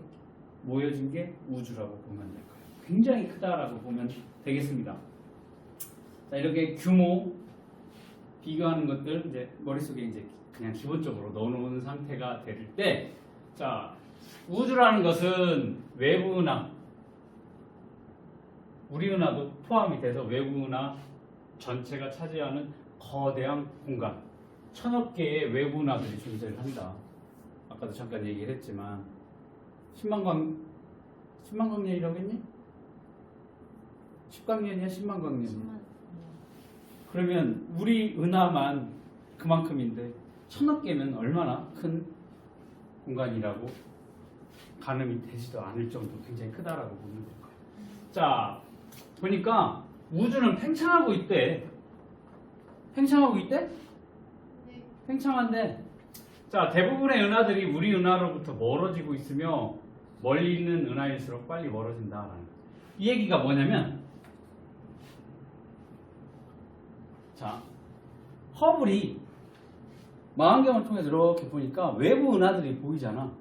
모여진 게 우주라고 보면 될 거예요. 굉장히 크다라고 보면 되겠습니다. 자, 이렇게 규모 비교하는 것들 이제 머릿속에 이제 그냥 기본적으로 넣어놓은 상태가 될 때, 자, 우주라는 것은 외부 은하, 우리 은하도 포함이 돼서 외부 은하 전체가 차지하는 거대한 공간, 1000억 개의 외부 은하들이 존재를 한다. 아까도 잠깐 얘기를 했지만 10만 광년이라고 했니? 10광년이야? 10만 광년이야? 그러면 우리 은하만 그만큼인데 1000억 개는 얼마나 큰 공간이라고 가늠이 되지도 않을 정도로 굉장히 크다라고 보면 될 거예요. 자, 보니까 우주는 팽창하고 있대. 팽창하고 있대? 네. 팽창한데, 자, 대부분의 은하들이 우리 은하로부터 멀어지고 있으며 멀리 있는 은하일수록 빨리 멀어진다라는 거예요. 이 얘기가 뭐냐면, 자, 허블이 망원경을 통해서 이렇게 보니까 외부 은하들이 보이잖아.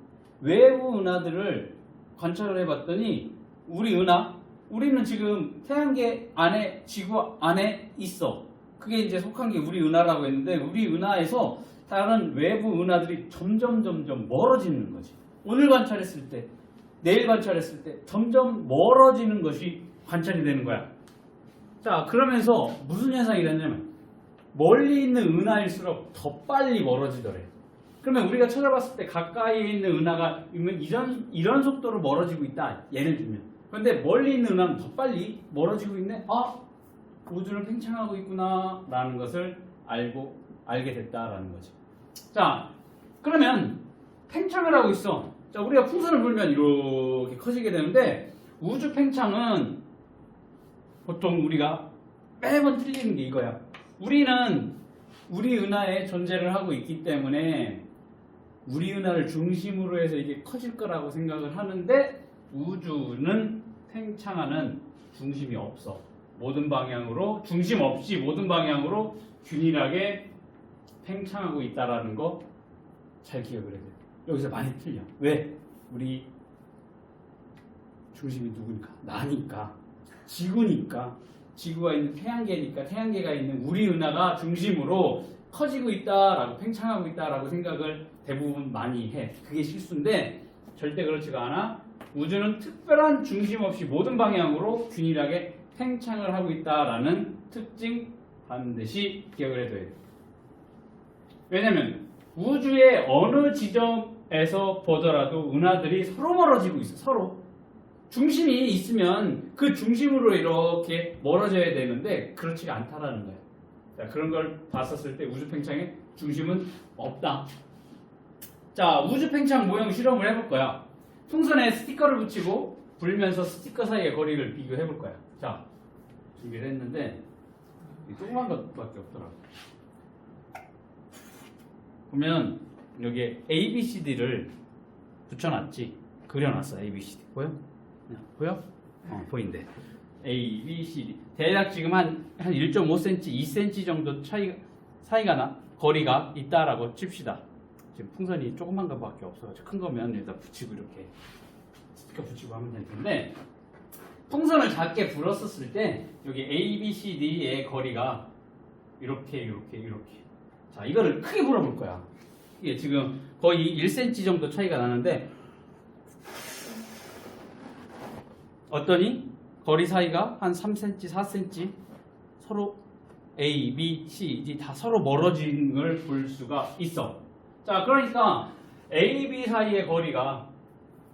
외부 은하들을 관찰을 해봤더니 우리 은하, 우리는 지금 태양계 안에, 지구 안에 있어. 그게 이제 속한 게 우리 은하라고 했는데 우리 은하에서 다른 외부 은하들이 점점 멀어지는 거지. 오늘 관찰했을 때, 내일 관찰했을 때 점점 멀어지는 것이 관찰이 되는 거야. 자, 그러면서 무슨 현상이 되냐면 멀리 있는 은하일수록 더 빨리 멀어지더래. 그러면 우리가 찾아봤을 때 가까이에 있는 은하가 이런 속도로 멀어지고 있다. 예를 들면. 그런데 멀리 있는 은하는 더 빨리 멀어지고 있네. 아, 우주는 팽창하고 있구나라는 것을 알게 됐다라는 거죠. 자, 그러면 팽창을 하고 있어. 자, 우리가 풍선을 불면 이렇게 커지게 되는데 우주 팽창은 보통 우리가 매번 틀리는 게 이거야. 우리는 우리 은하에 존재를 하고 있기 때문에 우리 은하를 중심으로 해서 이게 커질 거라고 생각을 하는데 우주는 팽창하는 중심이 없어. 모든 방향으로 중심 없이 모든 방향으로 균일하게 팽창하고 있다라는 거 잘 기억을 해야 돼. 여기서 많이 틀려. 왜? 우리 중심이 누구니까? 나니까. 지구니까. 지구가 있는 태양계니까 태양계가 있는 우리 은하가 중심으로 커지고 있다라고 팽창하고 있다라고 생각을 대부분 많이 해. 그게 실수인데 절대 그렇지가 않아. 우주는 특별한 중심 없이 모든 방향으로 균일하게 팽창을 하고 있다라는 특징 반드시 기억을 해둬야 돼. 왜냐면 우주의 어느 지점에서 보더라도 은하들이 서로 멀어지고 있어. 서로. 중심이 있으면 그 중심으로 이렇게 멀어져야 되는데 그렇지가 않다라는 거야. 자, 그런 걸 봤었을 때 우주 팽창의 중심은 없다. 자, 우주 팽창 모형 실험을 해볼 거야. 풍선에 스티커를 붙이고 불면서 스티커 사이의 거리를 비교해 볼 거야. 자, 준비를 했는데 조그만 것밖에 없더라고. 보면 여기에 A, B, C, D를 붙여놨지. 그려놨어. A, B, C, D 보여? 보여? 보인대. A, B, C, D. 대략 지금 한 1.5cm, 2cm 정도 사이가 거리가 있다라고 칩시다. 지금 풍선이 조그만 것밖에 없어가지고 큰 거면 여기다 붙이고 이렇게 스티커 붙이고 하면 될 텐데 풍선을 작게 불었었을 때 여기 A, B, C, D의 거리가 이렇게. 자, 이거를 크게 불어볼 거야. 이게 지금 거의 1cm 정도 차이가 나는데 어떠니? 거리 사이가 한 3cm, 4cm 서로 A, B, C, D 다 서로 멀어진 걸 볼 수가 있어. 자, 그러니까 A, B 사이의 거리가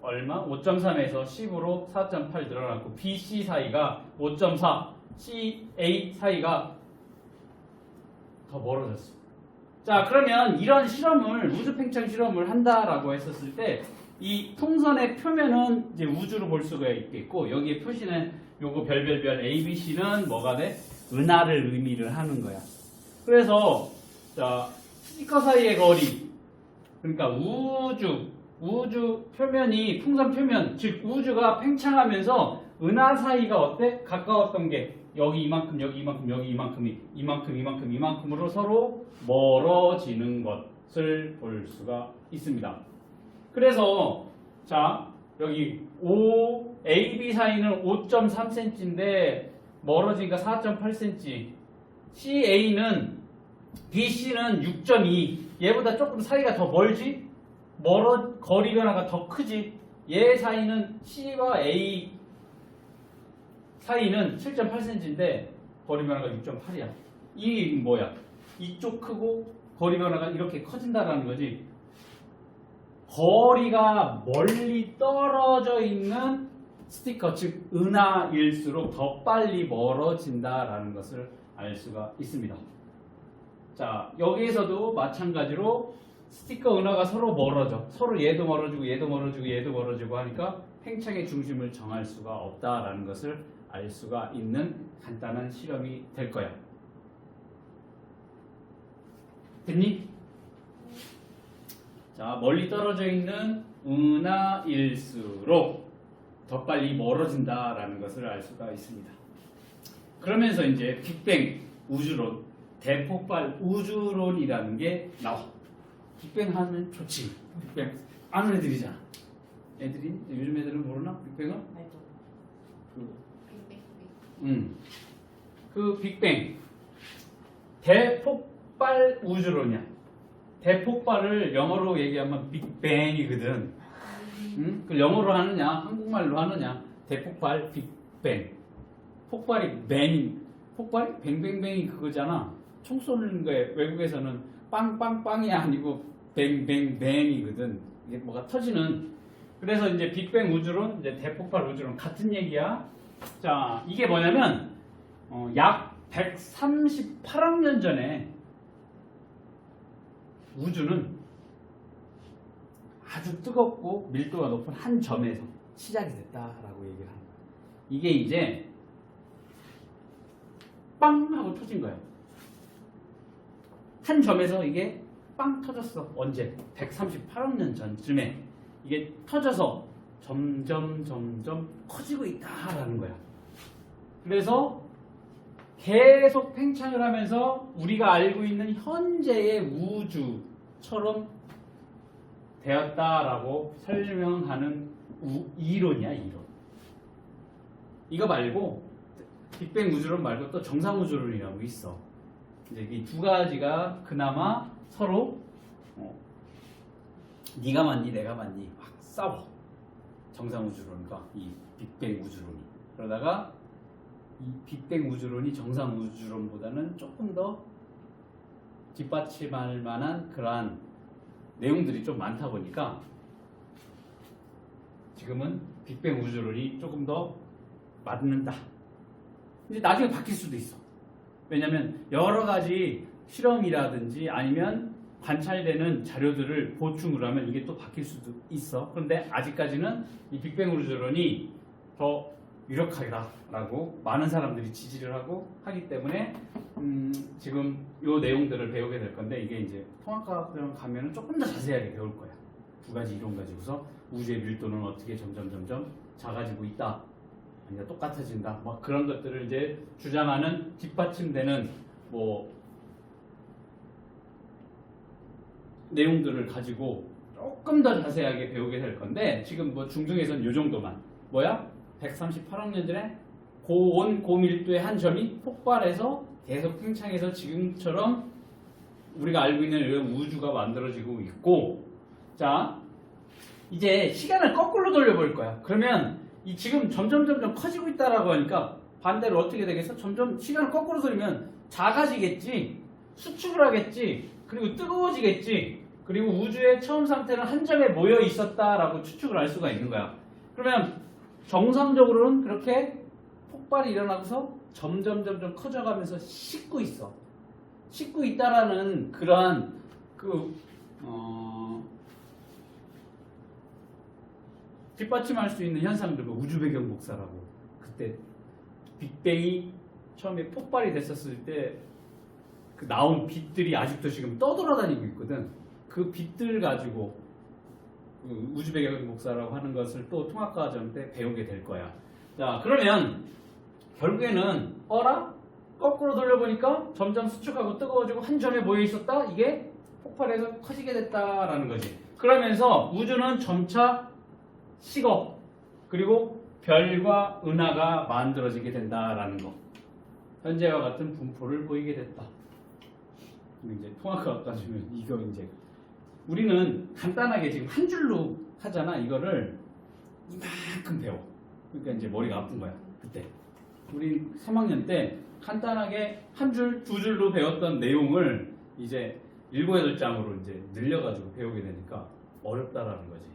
얼마? 5.3에서 10으로 4.8 늘어났고 B, C 사이가 5.4, C, A 사이가 더 멀어졌어. 자, 그러면 이런 실험을 우주 팽창 실험을 한다라고 했었을 때 이 풍선의 표면은 이제 우주로 볼 수가 있겠고 여기에 표시는 요거 별별별 A, B, C는 뭐가 돼? 은하를 의미를 하는 거야. 그래서 자, 스티커 사이의 거리 그러니까 우주 표면이 풍선 표면 즉 우주가 팽창하면서 은하 사이가 어때? 가까웠던 게 여기 이만큼 여기 이만큼 여기 이만큼으로 서로 멀어지는 것을 볼 수가 있습니다. 그래서 자 여기 A, B 사이는 5.3cm인데 멀어지니까 4.8cm CA는 B, C는 6.2 얘보다 조금 사이가 더 멀지? 거리 변화가 더 크지? 얘 사이는 C와 A 사이는 7.8cm인데 거리 변화가 6.8이야. 이 뭐야? 이쪽 크고 거리 변화가 이렇게 커진다라는 거지. 거리가 멀리 떨어져 있는 스티커, 즉 은하일수록 더 빨리 멀어진다라는 것을 알 수가 있습니다. 자, 여기에서도 마찬가지로 스티커 은하가 서로 멀어져. 서로 얘도 멀어지고 하니까 팽창의 중심을 정할 수가 없다라는 것을 알 수가 있는 간단한 실험이 될 거야. 됐니? 자, 멀리 떨어져 있는 은하일수록 더 빨리 멀어진다라는 것을 알 수가 있습니다. 그러면서 이제 빅뱅 우주론, 대폭발 우주론이라는 게 나와. 빅뱅 하면 좋지. 빅뱅 아는 애들이잖아. 애들이 요즘 애들은 모르나? 빅뱅은? 알죠. 그 빅뱅 대폭발 우주론이야. 대폭발을 영어로 얘기하면 빅뱅이거든. 그걸 영어로 하느냐, 한국말로 하느냐. 대폭발 빅뱅. 폭발이 폭발이 뱅뱅뱅이 그거잖아. 총 쏘는 거에 외국에서는 빵빵빵이 아니고 뱅뱅뱅이거든. 이게 뭐가 터지는. 그래서 이제 빅뱅 우주론, 이제 대폭발 우주론 같은 얘기야. 자, 이게 뭐냐면 약 138억 년 전에 우주는 아주 뜨겁고 밀도가 높은 한 점에서 시작이 됐다라고 얘기를 합니다. 이게 이제 빵 하고 터진 거예요. 한 점에서 이게 빵 터졌어. 언제? 138억 년 전쯤에 이게 터져서 점점 커지고 있다라는 거야. 그래서 계속 팽창을 하면서 우리가 알고 있는 현재의 우주처럼 되었다라고 설명하는 이론이야, 이론. 이거 말고 빅뱅 우주론 말고 또 정상 우주론이라고 있어. 이제 이 두 가지가 그나마 서로 네가 맞니 내가 맞니 막 싸워. 정상 우주론과 이 빅뱅 우주론이. 그러다가 이 빅뱅 우주론이 정상 우주론보다는 조금 더 뒷받침할 만한 그러한 내용들이 좀 많다 보니까 지금은 빅뱅 우주론이 조금 더 맞는다. 이제 나중에 바뀔 수도 있어. 왜냐면 여러 가지 실험이라든지 아니면 관찰되는 자료들을 보충을 하면 이게 또 바뀔 수도 있어. 그런데 아직까지는 이 빅뱅 우주론이 더 유력하다라고 많은 사람들이 지지를 하고 하기 때문에 지금 이 내용들을 배우게 될 건데 이게 이제 통합과학을 가면은 조금 더 자세하게 배울 거야. 두 가지 이론 가지고서 우주의 밀도는 어떻게 점점 작아지고 있다. 아니면 똑같아진다. 뭐 그런 것들을 이제 주장하는 뒷받침되는 뭐 내용들을 가지고 조금 더 자세하게 배우게 될 건데 지금 뭐 중등에서는 이 정도만. 뭐야? 138억 년 전에 고온 고밀도의 한 점이 폭발해서 계속 팽창해서 지금처럼 우리가 알고 있는 이런 우주가 만들어지고 있고, 자 이제 시간을 거꾸로 돌려볼 거야. 그러면 이 지금 점점 커지고 있다라고 하니까 반대로 어떻게 되겠어? 점점 시간을 거꾸로 돌리면 작아지겠지, 수축을 하겠지, 그리고 뜨거워지겠지, 그리고 우주의 처음 상태는 한 점에 모여 있었다라고 추측을 할 수가 있는 거야. 그러면 정상적으로는 그렇게 폭발이 일어나고서 점점 커져가면서 식고 있어. 식고 있다라는 그러한 뒷받침할 수 있는 현상들과 우주 배경 복사라고. 그때 빅뱅이 처음에 폭발이 됐었을 때 그 나온 빛들이 아직도 지금 떠돌아다니고 있거든. 그 빛들 가지고 그 우주 배경 복사라고 하는 것을 또 통합과정 때 배우게 될 거야. 자, 그러면 결국에는 어라? 거꾸로 돌려보니까 점점 수축하고 뜨거워지고 한 점에 모여 있었다? 이게 폭발해서 커지게 됐다라는 거지. 그러면서 우주는 점차 식어. 그리고 별과 은하가 만들어지게 된다라는 거. 현재와 같은 분포를 보이게 됐다. 이제 통합과학 가지면 이거 이제 우리는 간단하게 지금 한 줄로 하잖아. 이거를 이만큼 배워. 그러니까 이제 머리가 아픈 거야. 그때 우리 3학년 때 간단하게 한 줄, 두 줄로 배웠던 내용을 이제 7, 8장으로 이제 늘려가지고 배우게 되니까 어렵다라는 거지.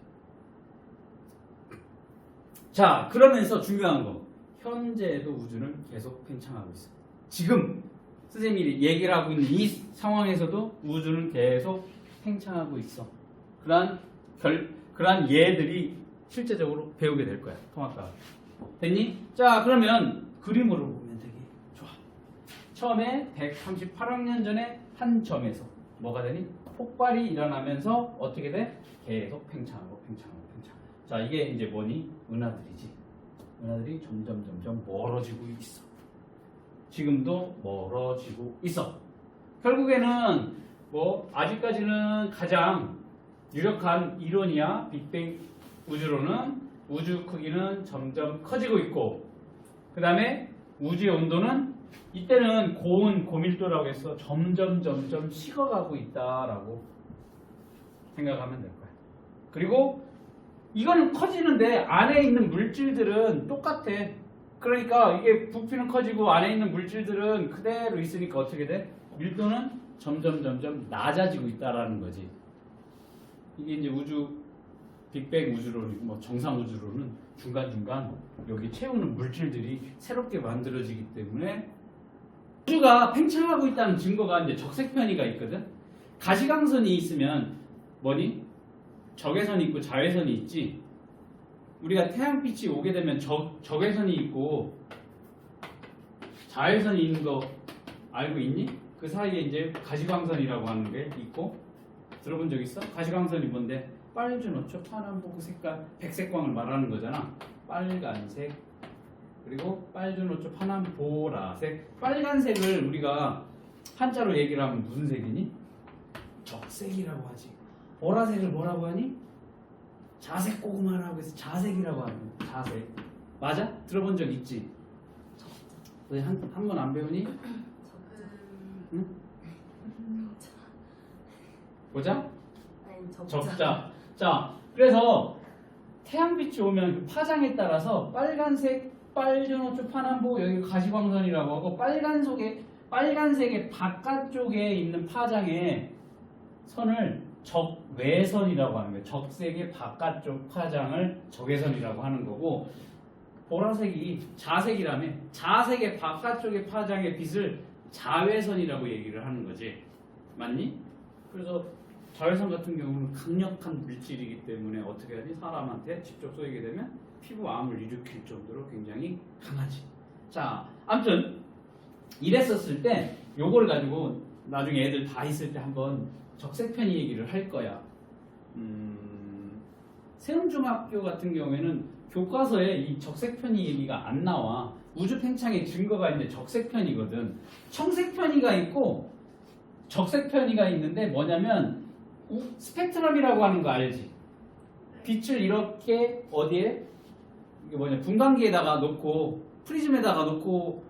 자, 그러면서 중요한 거, 현재에도 우주는 계속 팽창하고 있어. 지금 선생님이 얘기를 하고 있는 이 상황에서도 우주는 계속 팽창하고 있어. 그러한 예들이 실제적으로 배우게 될 거야. 통합과학. 됐니? 자, 그러면 그림으로 보면 되게 좋아. 처음에 138억 년 전에 한 점에서 뭐가 되니? 폭발이 일어나면서 어떻게 돼? 계속 팽창하고. 자, 이게 이제 뭐니? 은하들이지. 은하들이 점점 멀어지고 있어. 지금도 멀어지고 있어. 결국에는 뭐 아직까지는 가장 유력한 이론이야. 빅뱅 우주론은 우주 크기는 점점 커지고 있고, 그 다음에 우주의 온도는 이때는 고온 고밀도라고 해서 점점 식어가고 있다라고 생각하면 될 거야. 그리고 이거는 커지는데 안에 있는 물질들은 똑같아. 그러니까 이게 부피는 커지고 안에 있는 물질들은 그대로 있으니까 어떻게 돼? 밀도는 점점 낮아지고 있다라는 거지. 이게 이제 빅뱅 우주론이고 뭐 정상 우주론은 중간중간 여기 채우는 물질들이 새롭게 만들어지기 때문에 우주가 팽창하고 있다는 증거가 이제 적색편이가 있거든. 가시광선이 있으면 뭐니? 적외선이 있고 자외선이 있지. 우리가 태양빛이 오게 되면 적외선이 있고 자외선이 있는 거 알고 있니? 그 사이에 이제 가시광선이라고 하는 게 있고 들어본 적 있어? 가시광선이 뭔데? 빨주노초 파남보그 색깔 백색광을 말하는 거잖아. 빨간색 그리고 빨주노초 파남 보라색. 빨간색을 우리가 한자로 얘기를 하면 무슨 색이니? 적색이라고 하지. 보라색을 뭐라고 하니? 자색 고구마라고 해서 자색이라고 하는 거야. 자색. 맞아? 들어본 적 있지? 너 한 번 안 배우니? 응? 보자. 아니 적자. 적자. 자, 그래서 태양빛이 오면 그 파장에 따라서 빨간색, 빨주노초 파남보 여기 가시광선이라고 하고 빨간색의 바깥쪽에 있는 파장에 선을 적외선이라고 하는 거예요. 적색의 바깥쪽 파장을 적외선이라고 하는 거고 보라색이 자색이라며 자색의 바깥쪽의 파장의 빛을 자외선이라고 얘기를 하는 거지. 맞니? 그래서 자외선 같은 경우는 강력한 물질이기 때문에 어떻게 하니? 사람한테 직접 쏘이게 되면 피부암을 일으킬 정도로 굉장히 강하지. 자, 아무튼 이랬었을 때 요걸 가지고 나중에 애들 다 있을 때 한번 적색편의 얘기를 할 거야. 세운중학교 같은 경우에는 교과서에 이 적색편의 얘기가 안 나와. 우주 팽창의 증거가 이제 적색편이거든. 청색편의가 있고 적색편의가 있는데 뭐냐면 스펙트럼이라고 하는 거 알지? 빛을 이렇게 어디에 이게 뭐냐 분광기에다가 놓고 프리즘에다가 놓고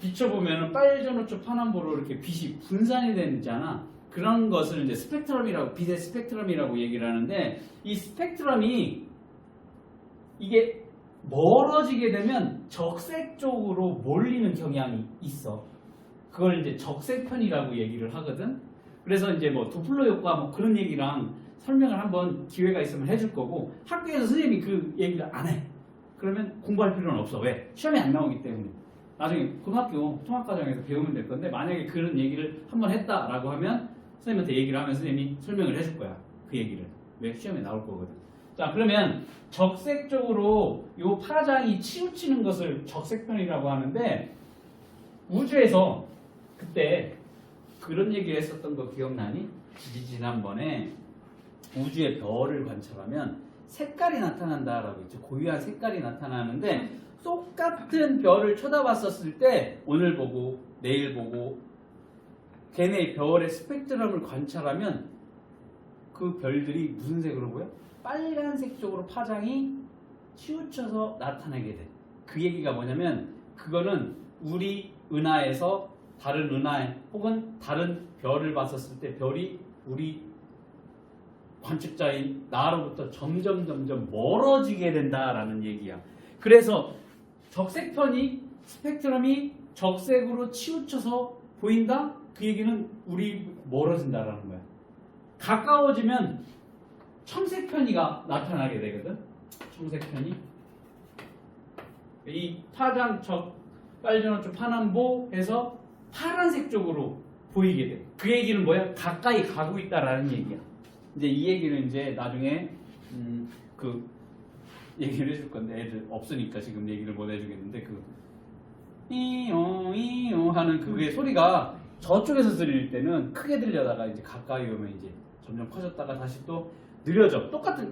비춰보면 빨주노초 파남보로 이렇게 빛이 분산이 되잖아. 그런 것을 이제 스펙트럼이라고 빛의 스펙트럼이라고 얘기를 하는데 이 스펙트럼이 이게 멀어지게 되면 적색 쪽으로 몰리는 경향이 있어. 그걸 이제 적색편이라고 얘기를 하거든. 그래서 이제 뭐 도플러 효과 뭐 그런 얘기랑 설명을 한번 기회가 있으면 해줄 거고 학교에서 선생님이 그 얘기를 안 해. 그러면 공부할 필요는 없어. 왜? 시험에 안 나오기 때문에. 나중에 고등학교 통합과정에서 배우면 될 건데 만약에 그런 얘기를 한번 했다라고 하면 선생님한테 얘기를 하면 선생님이 설명을 해줄 거야. 그 얘기를. 왜? 시험에 나올 거거든. 자, 그러면 적색적으로 요 파장이 치우치는 것을 적색편이라고 하는데 우주에서 그때 그런 얘기를 했었던 거 기억나니? 지난번에 우주의 별을 관찰하면 색깔이 나타난다라고 했죠. 고유한 색깔이 나타나는데 똑같은 별을 쳐다봤었을 때 오늘 보고 내일 보고 걔네 별의 스펙트럼을 관찰하면 그 별들이 무슨 색으로 보여? 빨간색 쪽으로 파장이 치우쳐서 나타나게 돼. 그 얘기가 뭐냐면 그거는 우리 은하에서 다른 은하 혹은 다른 별을 봤었을 때 별이 우리 관측자인 나로부터 점점 멀어지게 된다라는 얘기야. 그래서 적색편이 스펙트럼이 적색으로 치우쳐서 보인다? 그 얘기는 우리 멀어진다라는 거야. 가까워지면 청색편이가 나타나게 되거든. 청색편이 이 파장 빨주노초 파남보에서 파란색 쪽으로 보이게 돼. 그 얘기는 뭐야? 가까이 가고 있다라는 얘기야. 이제 이 얘기는 이제 나중에 그 얘기를 해줄 건데 애들 없으니까 지금 얘기를 못 해주겠는데 그 이요 하는 그게 소리가 저쪽에서 들릴 때는 크게 들려다가 이제 가까이 오면 이제 점점 커졌다가 다시 또 느려져. 똑같은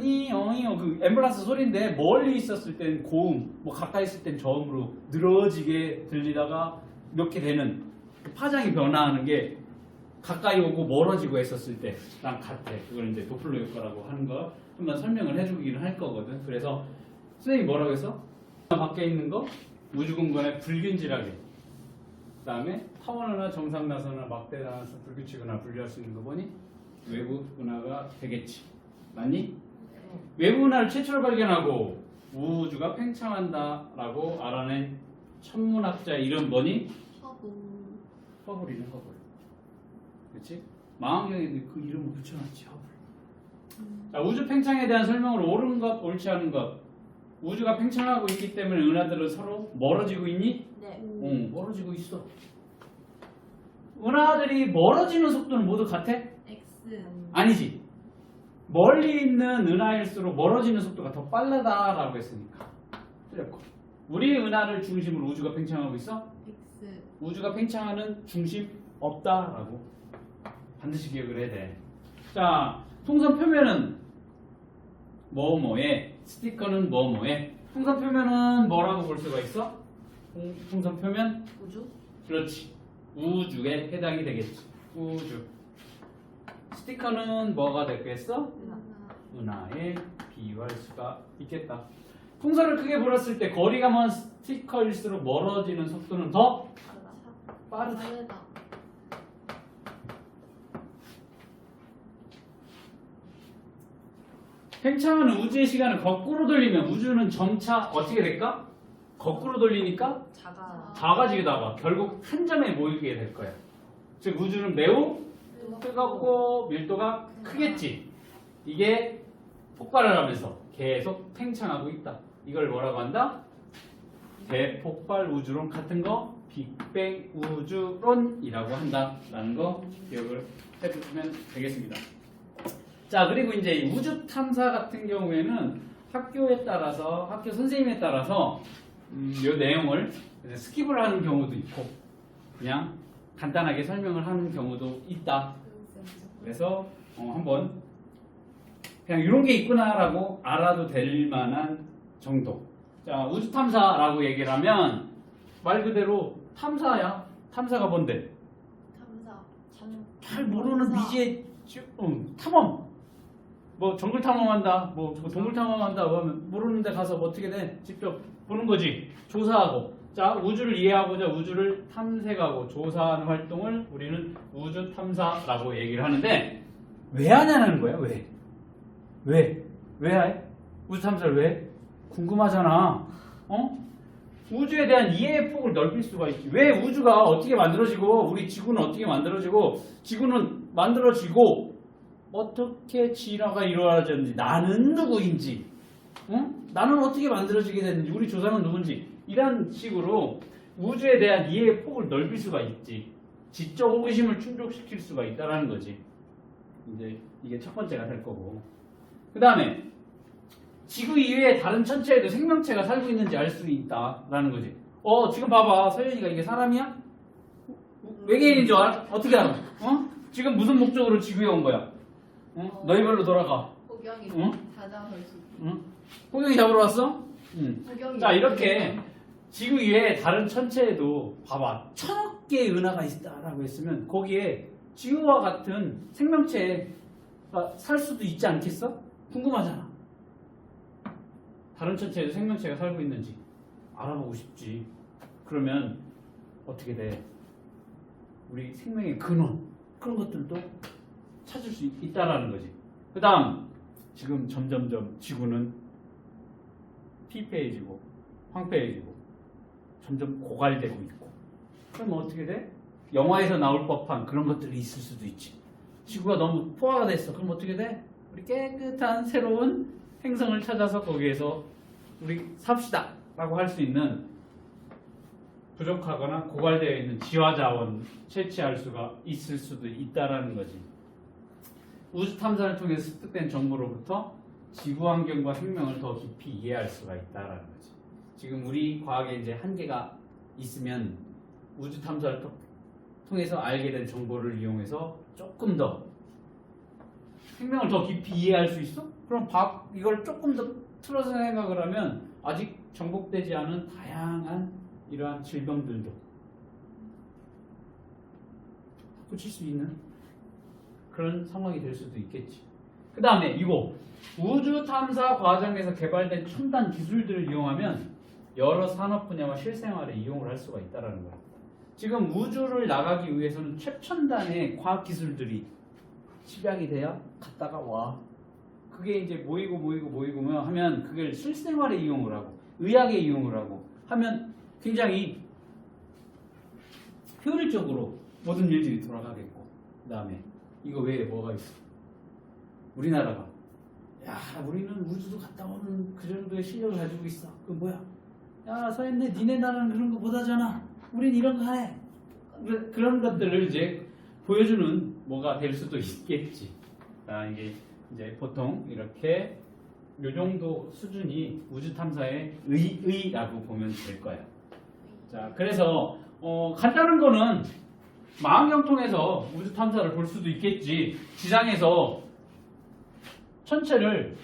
이요 그 앰뷸런스 소리인데 멀리 있었을 땐 고음, 뭐 가까이 있을 땐 저음으로 늘어지게 들리다가 이렇게 되는 그 파장이 변화하는 게 가까이 오고 멀어지고 했었을 때랑 같아. 그걸 이제 도플러 효과라고 하는 거 한번 설명을 해주기는 할 거거든. 그래서 선생님이 뭐라고 했어? 밖에 있는 거 우주 공간에 불균질하게. 그 다음에 타원은하, 정상나선이나 막대나선, 불규칙 은하 분류할 수 있는 거 보니 외부 은하가 되겠지. 맞니? 외부 은하를 최초로 발견하고 우주가 팽창한다라고 알아낸 천문학자 이름 뭐니? 허블이네, 허블. 그렇지? 망원경에 그 이름을 붙여놨지, 허블. 자, 우주 팽창에 대한 설명으로 옳은 것, 옳지 않은 것 우주가 팽창하고 있기 때문에 은하들은 서로 멀어지고 있니? 네. 멀어지고 있어. 은하들이 멀어지는 속도는 모두 같아? X. 아니지. 멀리 있는 은하일수록 멀어지는 속도가 더 빠르다라고 했으니까 틀렸고. 우리 은하를 중심으로 우주가 팽창하고 있어? X. 우주가 팽창하는 중심 없다라고 반드시 기억을 해야 돼. 자, 풍선 표면은 뭐뭐에, 스티커는 뭐뭐에. 풍선 표면은 뭐라고 볼 수가 있어? 풍선 표면? 우주? 그렇지. 우주에 해당이 되겠지. 우주. 스티커는 뭐가 되겠어? 은하에 비유할 수가 있겠다. 풍선을 크게 불었을 때 거리가 먼 스티커일수록 멀어지는 속도는 더 빠르다. 빠르다. 팽창하는 우주의 시간을 거꾸로 돌리면 우주는 점차 어떻게 될까? 거꾸로 돌리니까 작아지다가 결국 한 점에 모이게 될 거야. 즉 우주는 매우 뜨겁고 밀도가 크겠지. 이게 폭발을 하면서 계속 팽창하고 있다. 이걸 뭐라고 한다? 대폭발 우주론 같은 거 빅뱅 우주론이라고 한다라는 거 기억을 해두시면 되겠습니다. 자, 그리고 이제 이 우주 탐사 같은 경우에는 학교에 따라서 학교 선생님에 따라서 이 내용을 스킵을 하는 경우도 있고 그냥 간단하게 설명을 하는 경우도 있다. 그래서 한번 그냥 이런 게 있구나라고 알아도 될 만한 정도. 자, 우주 탐사라고 얘기를 하면 말 그대로 탐사야. 탐사가 뭔데? 탐사. 잘 모르는 미지의 탐험. 뭐 정글 탐험한다, 뭐 동물 탐험한다 하면 모르는 데 가서 뭐 어떻게 돼? 직접 보는 거지. 조사하고. 자, 우주를 이해하고자 우주를 탐색하고 조사하는 활동을 우리는 우주 탐사라고 얘기를 하는데 왜 하냐는 거야? 왜? 왜 해? 우주 탐사를 왜? 궁금하잖아. 우주에 대한 이해의 폭을 넓힐 수가 있지. 왜 우주가 어떻게 만들어지고 우리 지구는 어떻게 만들어지고 지구는 만들어지고 어떻게 진화가 이루어졌는지 나는 누구인지 나는 어떻게 만들어지게 됐는지 우리 조상은 누군지 이런 식으로 우주에 대한 이해의 폭을 넓힐 수가 있지. 지적 호기심을 충족시킬 수가 있다라는 거지. 이제 이게 첫 번째가 될 거고. 그 다음에 지구 이외의 다른 천체에도 생명체가 살고 있는지 알 수 있다라는 거지. 지금 봐봐. 서연이가 이게 사람이야? 외계인인 줄 알아? 어떻게 알아? 지금 무슨 목적으로 지구에 온 거야? 너희 별로 돌아가. 호경이 다잡을 수. 호경이 잡으러 왔어? 호경이. 자, 이렇게 지구 이외에 다른 천체에도 봐봐. 1000억 개의 은하가 있다라고 했으면 거기에 지구와 같은 생명체가 살 수도 있지 않겠어? 궁금하잖아. 다른 천체에도 생명체가 살고 있는지 알아보고 싶지. 그러면 어떻게 돼? 우리 생명의 근원 그런 것들도 찾을 수 있다라는 거지. 그 다음 지금 점점점 지구는 피폐해지고 황폐해지고 점점 고갈되고 있고 그럼 어떻게 돼? 영화에서 나올 법한 그런 것들이 있을 수도 있지. 지구가 너무 포화가 됐어. 그럼 어떻게 돼? 우리 깨끗한 새로운 행성을 찾아서 거기에서 우리 삽시다 라고 할 수 있는 부족하거나 고갈되어 있는 지화자원 채취할 수가 있을 수도 있다라는 거지. 우주 탐사를 통해서 습득된 정보로부터 지구 환경과 생명을 더 깊이 이해할 수가 있다라는 거지. 지금 우리 과학에 이제 한계가 있으면 우주 탐사를 통해서 알게 된 정보를 이용해서 조금 더 생명을 더 깊이 이해할 수 있어? 그럼 이걸 조금 더 틀어서 생각을 하면 아직 정복되지 않은 다양한 이러한 질병들도 고칠 수 있는 그런 상황이 될 수도 있겠지. 그 다음에 이거 우주 탐사 과정에서 개발된 첨단 기술들을 이용하면 여러 산업 분야와 실생활에 이용을 할 수가 있다는 거야. 지금 우주를 나가기 위해서는 최첨단의 과학 기술들이 집약이 돼야 갔다가 와. 그게 이제 모이고 하면 그걸 실생활에 이용을 하고 의학에 이용을 하고 하면 굉장히 효율적으로 모든 일들이 돌아가겠고. 그 다음에 이거 외에 뭐가 있어? 우리나라가 야, 우리는 우주도 갔다 오는 그 정도의 실력을 가지고 있어. 그 뭐야? 야, 서현대 니네 나라는 그런 거 못하잖아. 우린 이런 거 해. 그런 것들을 이제 보여주는 뭐가 될 수도 있겠지. 이게 이제 보통 이렇게 요 정도 수준이 우주 탐사의 의라고 보면 될 거예요. 자, 그래서 간단한 거는 망원경 통해서 우주 탐사를 볼 수도 있겠지. 지상에서 천체를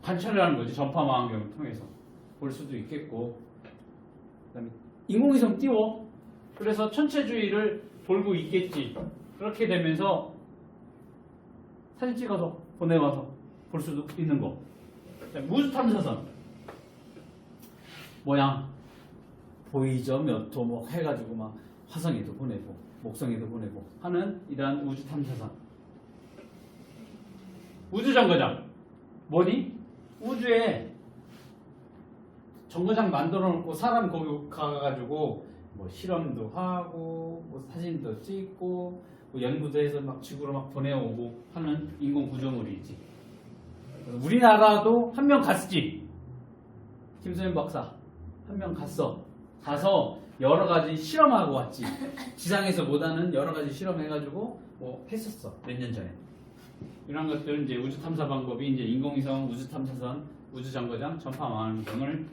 관찰을 하는 거지. 전파 망원경을 통해서 볼 수도 있겠고, 그다음에 인공위성 띄워. 그래서 천체 주위를 돌고 있겠지. 그렇게 되면서 사진 찍어서 보내와서 볼 수도 있는 거. 자, 우주 탐사선 뭐야? 보이저 몇호 뭐 해가지고 막 화성에도 보내고 목성에도 보내고 하는 이러한 우주 탐사선. 우주 정거장 뭐니? 우주에 정거장 만들어 놓고 사람 거기 가가지고 뭐 실험도 하고 뭐 사진도 찍고 뭐 연구도 해서 막 지구로 막 보내오고 하는 인공 구조물이지. 우리나라도 한 명 갔지. 김소연 박사 한 명 갔어. 가서 여러 가지 실험하고 왔지. 지상에서 못하는 여러 가지 실험해가지고 뭐 했었어. 몇 년 전에. 이런 것들은 이제 우주 탐사 방법이 이제 인공위성, 우주 탐사선, 우주 정거장, 전파 망원경을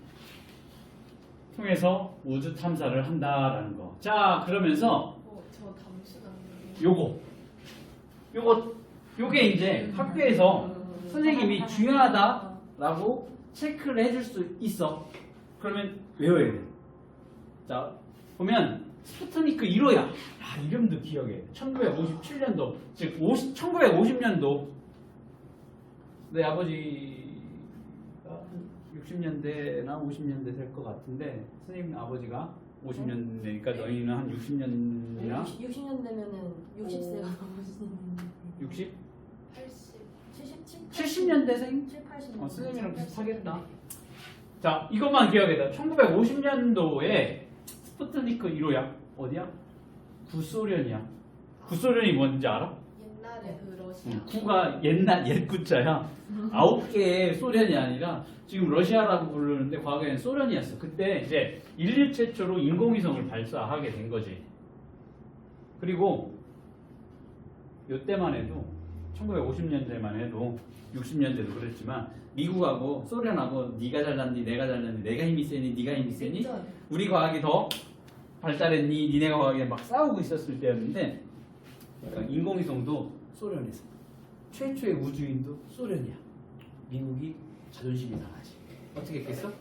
통해서 우주 탐사를 한다라는 거. 자, 그러면서 저 담수당. 요게 이제 학교에서 선생님이 중요하다라고 체크를 해줄 수 있어. 그러면 외워야 돼. 자, 보면 스푸트니크 1호야. 야, 이름도 기억해. 1957년도, 즉 1950년도. 내 아버지가 60년대나 50년대 될 것 같은데, 선생님 아버지가 50년대니까 너희는 한 60년이나 60년 되면은 60세가 넘으시는 60? 80. 70년대생? 7, 80. 선생님이랑 비슷하겠다. 자, 이것만 기억해라. 1950년도에 스푸트니크 1호야. 어디야? 구소련이야. 구소련이 뭔지 알아? 옛날에 그 러시아. 구가 옛 구자야. 9개의 소련이 아니라 지금 러시아라고 부르는데 과거에는 소련이었어. 그때 이제 인류 최초로 인공위성을 발사하게 된 거지. 그리고 이때만 해도 1950년대만 해도 60년대도 그랬지만 미국하고 소련하고 네가 잘났니 내가 잘났니 내가 힘이 세니 네가 힘이 세니 우리 과학이 더 발달했니 니네가 과학이 막 싸우고 있었을 때였는데 그러니까 인공위성도 소련에서 최초의 우주인도 소련이야. 미국이 자존심이 상하지. 어떻게 했겠어?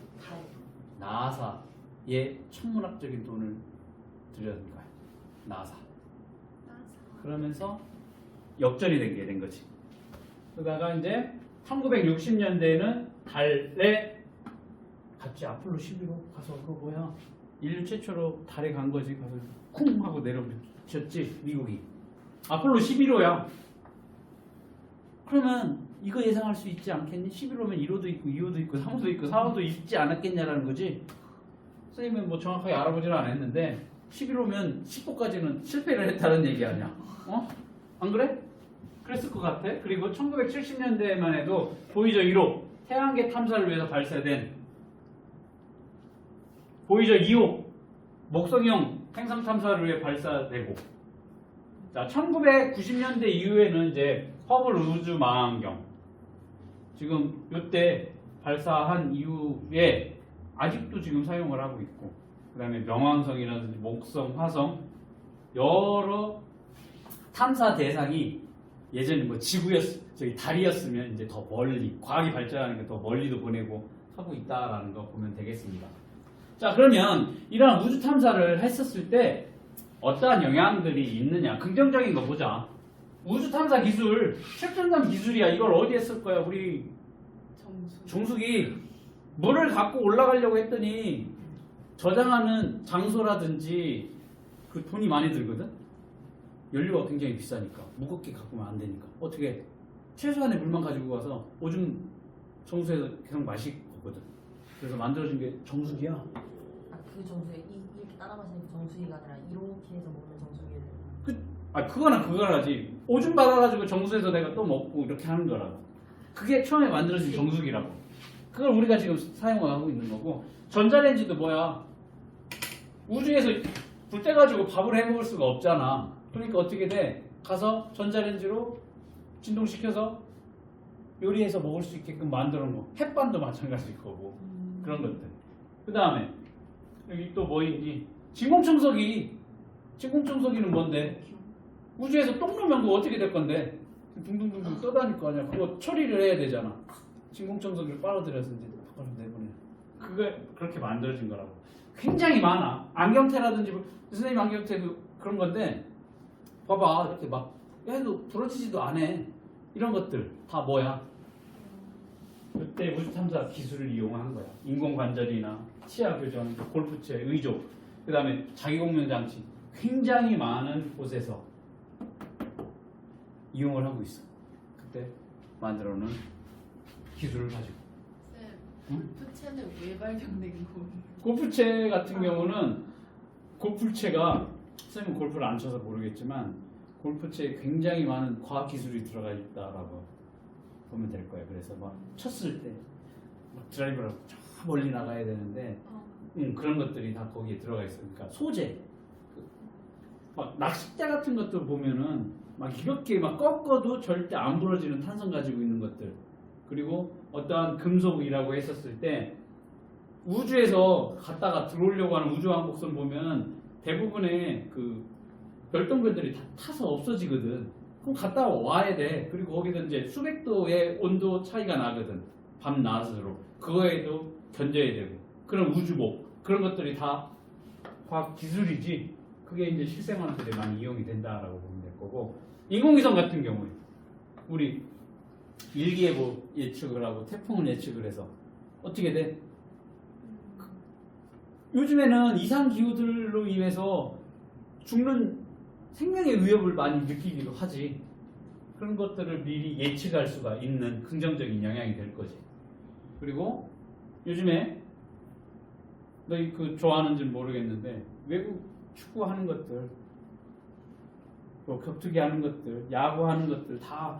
나사에 천문학적인 돈을 들여는 거야. 나사. 그러면서 역전이 된 거지. 그러다가 이제 1960년대에는 달에 같이 아폴로 11호 가서 그거 뭐야? 인류 최초로 달에 간 거지. 가서 쿵 하고 내려붙였지 미국이. 아폴로 11호야. 그러면 이거 예상할 수 있지 않겠니? 11호면 1호도 있고 2호도 있고 3호도 있고 4호도 있지 않았겠냐라는 거지. 선생님은 뭐 정확하게 알아보지는 않았는데 11호면 10호까지는 실패를 했다는 얘기 아니야? 안 그래? 그랬을 것 같아. 그리고 1970년대에만 해도 보이저 1호 태양계 탐사를 위해서 발사된 보이저 2호 목성형 행성 탐사를 위해 발사되고, 자 1990년대 이후에는 이제 허블 우주 망원경 지금 이때 발사한 이후에 아직도 지금 사용을 하고 있고, 그 다음에 명왕성이라든지 목성, 화성 여러 탐사 대상이 예전에 뭐 저기 달이었으면 이제 더 멀리 과학이 발전하니까 더 멀리도 보내고 하고 있다라는 거 보면 되겠습니다. 자, 그러면 이러한 우주 탐사를 했었을 때 어떠한 영향들이 있느냐? 긍정적인 거 보자. 우주 탐사 기술, 최첨단 기술이야. 이걸 어디에 쓸 거야? 우리 정수기 물을 갖고 올라가려고 했더니 저장하는 장소라든지 그 돈이 많이 들거든. 연료가 굉장히 비싸니까 무겁게 갖고 오면 안 되니까 어떻게 최소한의 물만 가지고 가서 오줌 정수에서 계속 마시거든. 그래서 만들어진 게 정수기야. 그 정수기 이렇게 따라 마시는 그 정수기가 아니라 이렇게 해서 먹는 정수기를. 그거나 그거라지. 오줌 받아가지고 정수에서 내가 또 먹고 이렇게 하는 거라고. 그게 처음에 만들어진 정수기라고. 그걸 우리가 지금 사용하고 있는 거고, 전자레인지도 뭐야? 우주에서 불 떼가지고 밥을 해 먹을 수가 없잖아. 그러니까 어떻게 돼? 가서 전자레인지로 진동시켜서 요리해서 먹을 수 있게끔 만들어 놓은 거. 햇반도 마찬가지일 거고. 그런 것들. 그 다음에 여기 또 뭐 있니? 진공청소기. 진공청소기는 뭔데? 우주에서 똥 누면 그거 어떻게 될 건데? 둥둥둥둥 떠다닐 거 아니야. 그거 처리를 해야 되잖아. 진공청소기를 빨아들여서 이제 바로 내보내. 그게 그렇게 만들어진 거라고. 굉장히 많아. 안경테라든지 선생님 안경테도 그런 건데 봐봐 이렇게 막 해도 부러지지도 않아. 이런 것들 다 뭐야? 그때 우주 탐사 기술을 이용한 거야. 인공관절이나 치아 교정, 골프채, 의족, 그 다음에 자기공명 장치 굉장히 많은 곳에서 이용을 하고 있어. 그때 만들어놓은 기술을 가지고. 쌤, 골프채는 왜 발견된 거예요? 골프채 같은 경우는 골프채가 선생님 골프를 안 쳐서 모르겠지만 골프채에 굉장히 많은 과학 기술이 들어가 있다라고 보면 될 거예요. 그래서 막 쳤을 때 막 드라이버를 저 멀리 나가야 되는데 그런 것들이 다 거기에 들어가 있어요. 그러니까 소재, 막 낚싯대 같은 것들 보면은 막 이렇게 막 꺾어도 절대 안 부러지는 탄성 가지고 있는 것들. 그리고 어떠한 금속이라고 했었을 때 우주에서 갔다가 들어오려고 하는 우주왕복선 보면 대부분의 그 별똥별들이 다 타서 없어지거든. 그럼 갔다 와야 돼. 그리고 거기서 이제 수백 도의 온도 차이가 나거든. 밤낮으로. 그거에도 견뎌야 되고. 그런 우주복. 그런 것들이 다 과학 기술이지. 그게 이제 실생활한테 많이 이용이 된다라고 보면 될 거고. 인공위성 같은 경우에 우리 일기예보 예측을 하고 태풍을 예측을 해서 어떻게 돼? 요즘에는 이상 기후들로 인해서 죽는 생명의 위협을 많이 느끼기도 하지. 그런 것들을 미리 예측할 수가 있는 긍정적인 영향이 될 거지. 그리고 요즘에 너희 그 좋아하는지는 모르겠는데 외국 축구하는 것들, 뭐 격투기 하는 것들, 야구하는 것들 다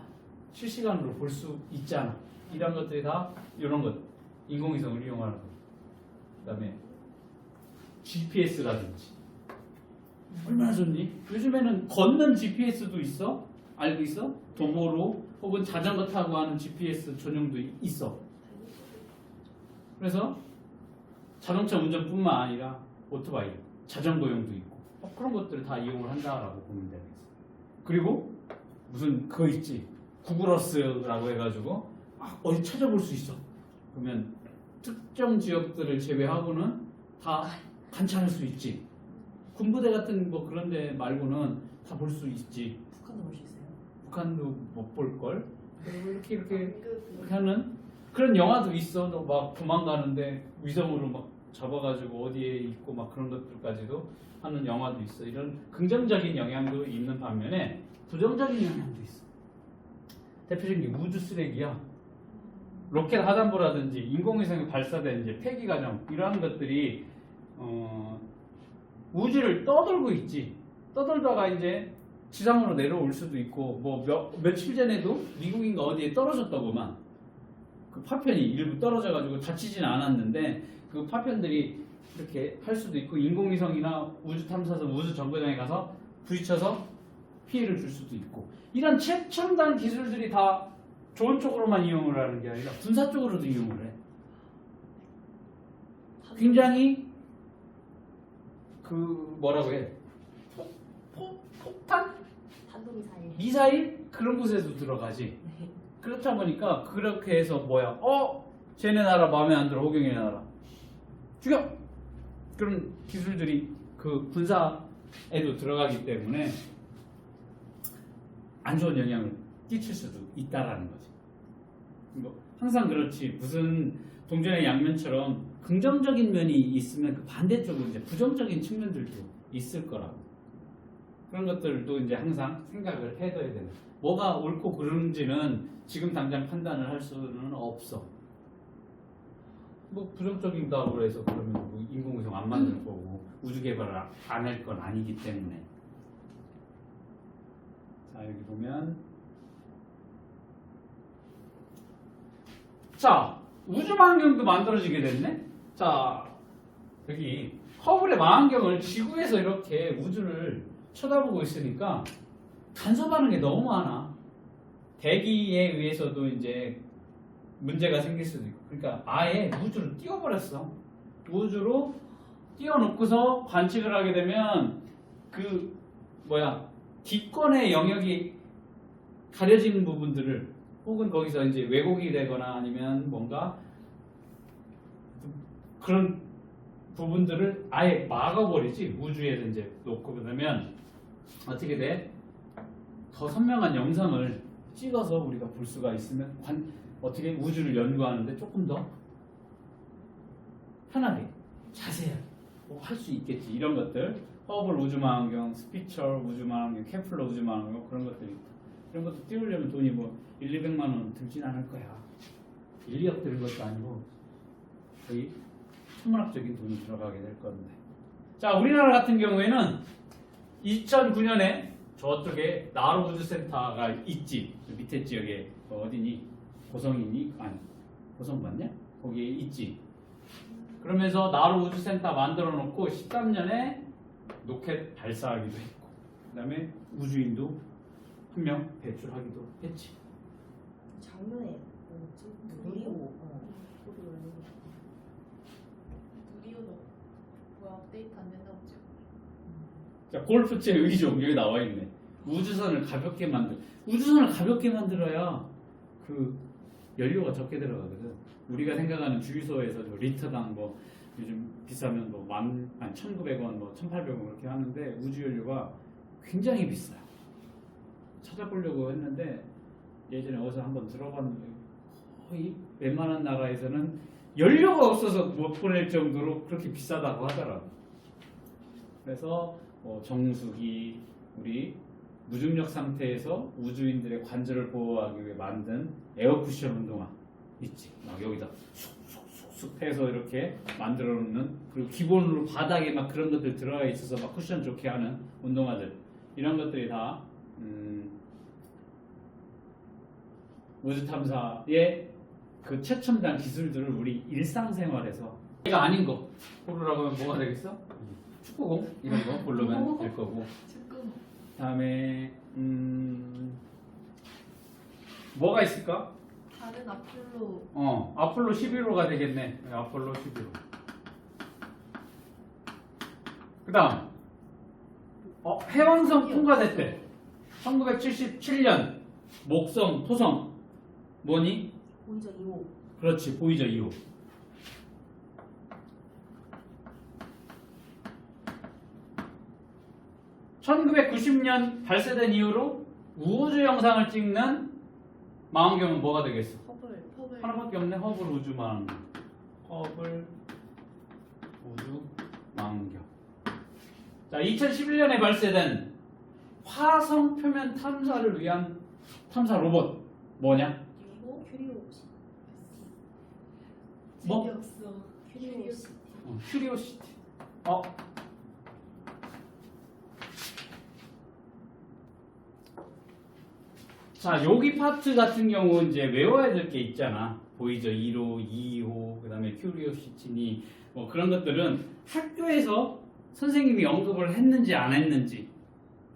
실시간으로 볼 수 있잖아. 이런 것들이 다 이런 것, 인공위성을 이용하는 거. 그다음에 GPS라든지 얼마나 좋니? 요즘에는 걷는 GPS도 있어. 알고 있어? 도보로 혹은 자전거 타고 하는 GPS 전용도 있어. 그래서 자동차 운전뿐만 아니라 오토바이, 자전거용도 있고 그런 것들을 다 이용을 한다라고 보면 되겠어. 그리고 무슨 그거 있지? 구글어스라고 해가지고 어디 찾아볼 수 있어. 그러면 특정 지역들을 제외하고는 다 관찰할 수 있지. 군부대 같은 뭐 그런 데 말고는 다 볼 수 있지. 북한도 볼 수 있어요. 북한도 못 볼 걸. 그리고 이렇게 그 하는 그런 영화도 있어. 너 막 도망가는데 위성으로 막 잡아가지고 어디에 있고 막 그런 것들까지도 하는 영화도 있어. 이런 긍정적인 영향도 있는 반면에 부정적인 영향도 있어. 대표적인 게 우주 쓰레기야. 로켓 하단부라든지 인공위성에 발사된 이제 폐기 과정 이러한 것들이 우주를 떠돌고 있지. 떠돌다가 이제 지상으로 내려올 수도 있고 뭐 며칠 전에도 미국인가 어디에 떨어졌다고만. 그 파편이 일부 떨어져가지고 다치지는 않았는데 그 파편들이 이렇게 할 수도 있고 인공위성이나 우주 탐사선, 우주 정거장에 가서 부딪혀서 피해를 줄 수도 있고 이런 최첨단 기술들이 다 좋은 쪽으로만 이용을 하는 게 아니라 군사 쪽으로도 이용을 해. 굉장히 그 뭐라고 해? 폭탄? 탄도미사일. 미사일? 그런 곳에도 들어가지. 그렇다 보니까 그렇게 해서 뭐야? 쟤네 나라 마음에 안 들어. 호경이네 나라. 죽여! 그런 기술들이 그 군사에도 들어가기 때문에 안 좋은 영향을 끼칠 수도 있다라는 거지. 뭐 항상 그렇지. 무슨 동전의 양면처럼 긍정적인 면이 있으면 그 반대쪽으로 이제 부정적인 측면들도 있을 거라고. 그런 것들도 이제 항상 생각을 해둬야 되는. 뭐가 옳고 그른지는 지금 당장 판단을 할 수는 없어. 뭐 부정적인다고 해서 그러면 뭐 인공위성 안 만들 거고 우주 개발을 안 할 건 아니기 때문에. 자 여기 보면 자, 우주망원경도 만들어지게 됐네? 자, 여기 허블의 망원경을 지구에서 이렇게 우주를 쳐다보고 있으니까 간섭하는 게 너무 많아. 대기에 의해서도 이제 문제가 생길 수도 있고. 그러니까 아예 우주로 띄워버렸어. 우주로 띄워놓고서 관측을 하게 되면 뒷권의 영역이 가려지는 부분들을 혹은 거기서 이제 왜곡이 되거나 아니면 뭔가 그런 부분들을 아예 막아버리지. 우주에서 이제 놓고 그러면 어떻게 돼? 더 선명한 영상을 찍어서 우리가 볼 수가 있으면 어떻게 우주를 연구하는데 조금 더 편하게 자세하게 할 수 있겠지. 이런 것들 허블 우주망원경, 스피처 우주망원경, 케플러 우주망원경 그런 것들이 있다. 이런 것도 띄우려면 돈이 뭐 1, 200만 원 들진 않을 거야. 1, 2억 드는 것도 아니고 거의 천문학적인 돈이 들어가게 될 건데. 자, 우리나라 같은 경우에는 2009년에 저쪽에 나로 우주센터가 있지. 그 밑에 지역에 어디니? 고성이니? 아니, 고성 맞냐? 거기에 있지. 그러면서 나로 우주센터 만들어 놓고 13년에 로켓 발사하기도 했고, 그 다음에 우주인도 한 명 배출하기도 했지. 작년에 뭐였지? 누리호. 누리호도 뭐야 업데이트 안 된다고 했죠? 자, 골프채 의종 여기 나와 있네. 우주선을 가볍게 만들어야 그 연료가 적게 들어가거든. 우리가 생각하는 주유소에서 저 리터당 뭐 요즘 비싸면 뭐 1,900원, 뭐 1,800원 그렇게 하는데 우주 연료가 굉장히 비싸요. 찾아보려고 했는데 예전에 어디서 한번 들어봤는데 거의 웬만한 나라에서는 연료가 없어서 못 보낼 정도로 그렇게 비싸다고 하더라고. 그래서 정수기, 우리 무중력 상태에서 우주인들의 관절을 보호하기 위해 만든 에어쿠션 운동화 있지. 막 여기다 쑥쑥쑥쑥 해서 이렇게 만들어 놓는, 그리고 기본으로 바닥에 막 그런 것들 들어가 있어서 막 쿠션 좋게 하는 운동화들, 이런 것들이 다 우주 탐사의 그 최첨단 기술들을 우리 일상생활에서 이가 아닌 거 고르라고 하면 뭐가 되겠어? 축구공 이런 거 고르면 될 거고. 축구. 다음에 뭐가 있을까? 다른 아폴로. 아폴로 11호가 되겠네. 아폴로 11호. 그 다음 해왕성 통과됐대. 1977년 목성, 토성 뭐니? 보이저 2호. 그렇지, 보이저 2호. (1990년) 발사된 이후로 우주 영상을 찍는 망원경은 뭐가 되겠어? 허블. 하나밖에 없네. 허블 우주 망원경. 허블 우주 망원경. 자, 2011년에 발사된 화성 표면 탐사를 위한 탐사 로봇 뭐냐? 그리고 큐리오시. 뭐? 재미없어. 큐리오시. 큐리오시티. 자, 여기 파트 같은 경우 이제 외워야 될 게 있잖아. 보이저 1호, 2호, 그 다음에 큐리오시티니 뭐 그런 것들은 학교에서 선생님이 언급을 했는지 안 했는지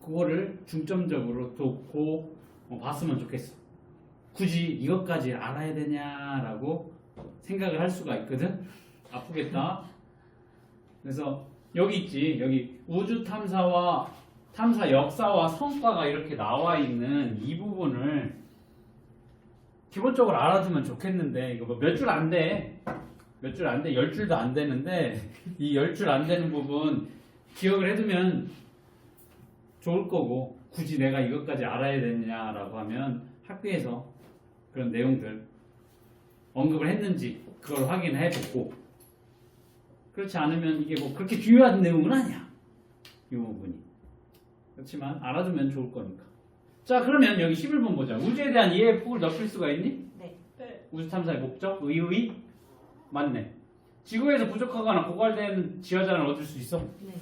그거를 중점적으로 돕고 봤으면 좋겠어. 굳이 이것까지 알아야 되냐라고 생각을 할 수가 있거든. 아프겠다. 그래서 여기 있지. 여기 우주 탐사와 탐사 역사와 성과가 이렇게 나와 있는 이 부분을 기본적으로 알아두면 좋겠는데, 이거 뭐 몇 줄 안 돼. 몇 줄 안 돼. 10줄도 안 되는데, 이 10줄 안 되는 부분 기억을 해두면 좋을 거고, 굳이 내가 이것까지 알아야 되느냐라고 하면 학교에서 그런 내용들 언급을 했는지 그걸 확인해 보고, 그렇지 않으면 이게 뭐 그렇게 중요한 내용은 아니야. 이 부분이. 그렇지만 알아두면 좋을 거니까. 자, 그러면 여기 11번 보자. 우주에 대한 이해의 폭을 넓힐 수가 있니? 네. 우주 탐사의 목적, 의의 맞네. 지구에서 부족하거나 고갈된 지하자를 얻을 수 있어? 네.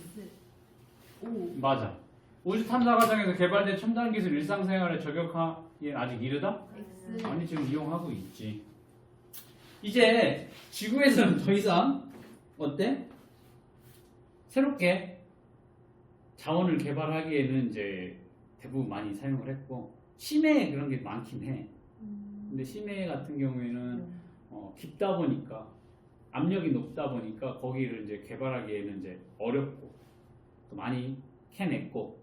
오. 맞아. 우주 탐사 과정에서 개발된 첨단 기술 일상생활에 적용하기엔 아직 이르다? X. 아니, 지금 이용하고 있지. 이제 지구에서는 더 이상 어때? 새롭게 자원을 개발하기에는 이제 대부분 많이 사용을 했고 심해에 그런 게 많긴 해. 근데 심해 같은 경우에는 깊다 보니까 압력이 높다 보니까 거기를 이제 개발하기에는 이제 어렵고 또 많이 캐냈고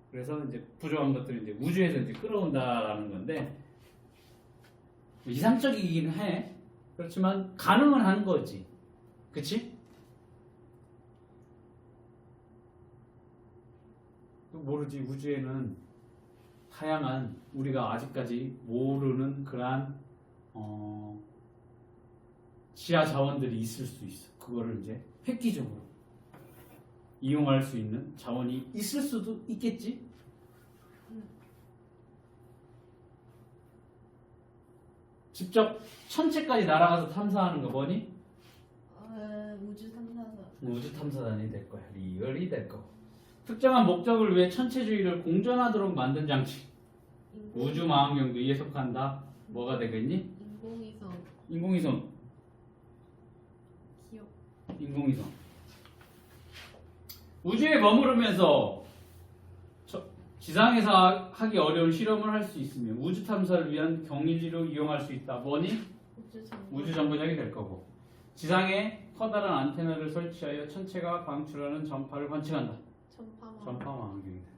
그래서 이제 부족한 것들을 이제 우주에서 이제 끌어온다라는 건데 이상적이긴 해. 그렇지만 가능은 한 거지. 그치? 또 모르지. 우주에는 다양한 우리가 아직까지 모르는 그러한 지하 자원들이 있을 수 있어. 그거를 이제 획기적으로 이용할 수 있는 자원이 있을 수도 있겠지. 직접 천체까지 날아가서 탐사하는 거 뭐니? 우주 탐사선. 우주 탐사단이 될 거야. 리얼이 될 거. 특정한 목적을 위해 천체주의를 공존하도록 만든 장치. 우주 망원경도에 속한다. 뭐가 되겠니? 인공위성. 인공위성. 기억. 인공위성. 우주에 머무르면서 지상에서 하기 어려운 실험을 할 수 있으며 우주 탐사를 위한 경위지로 이용할 수 있다. 뭐니? 우주 정거장이 될 거고. 지상에 커다란 안테나를 설치하여 천체가 방출하는 전파를 관측한다. 전파망. 전파 망원경이 돼.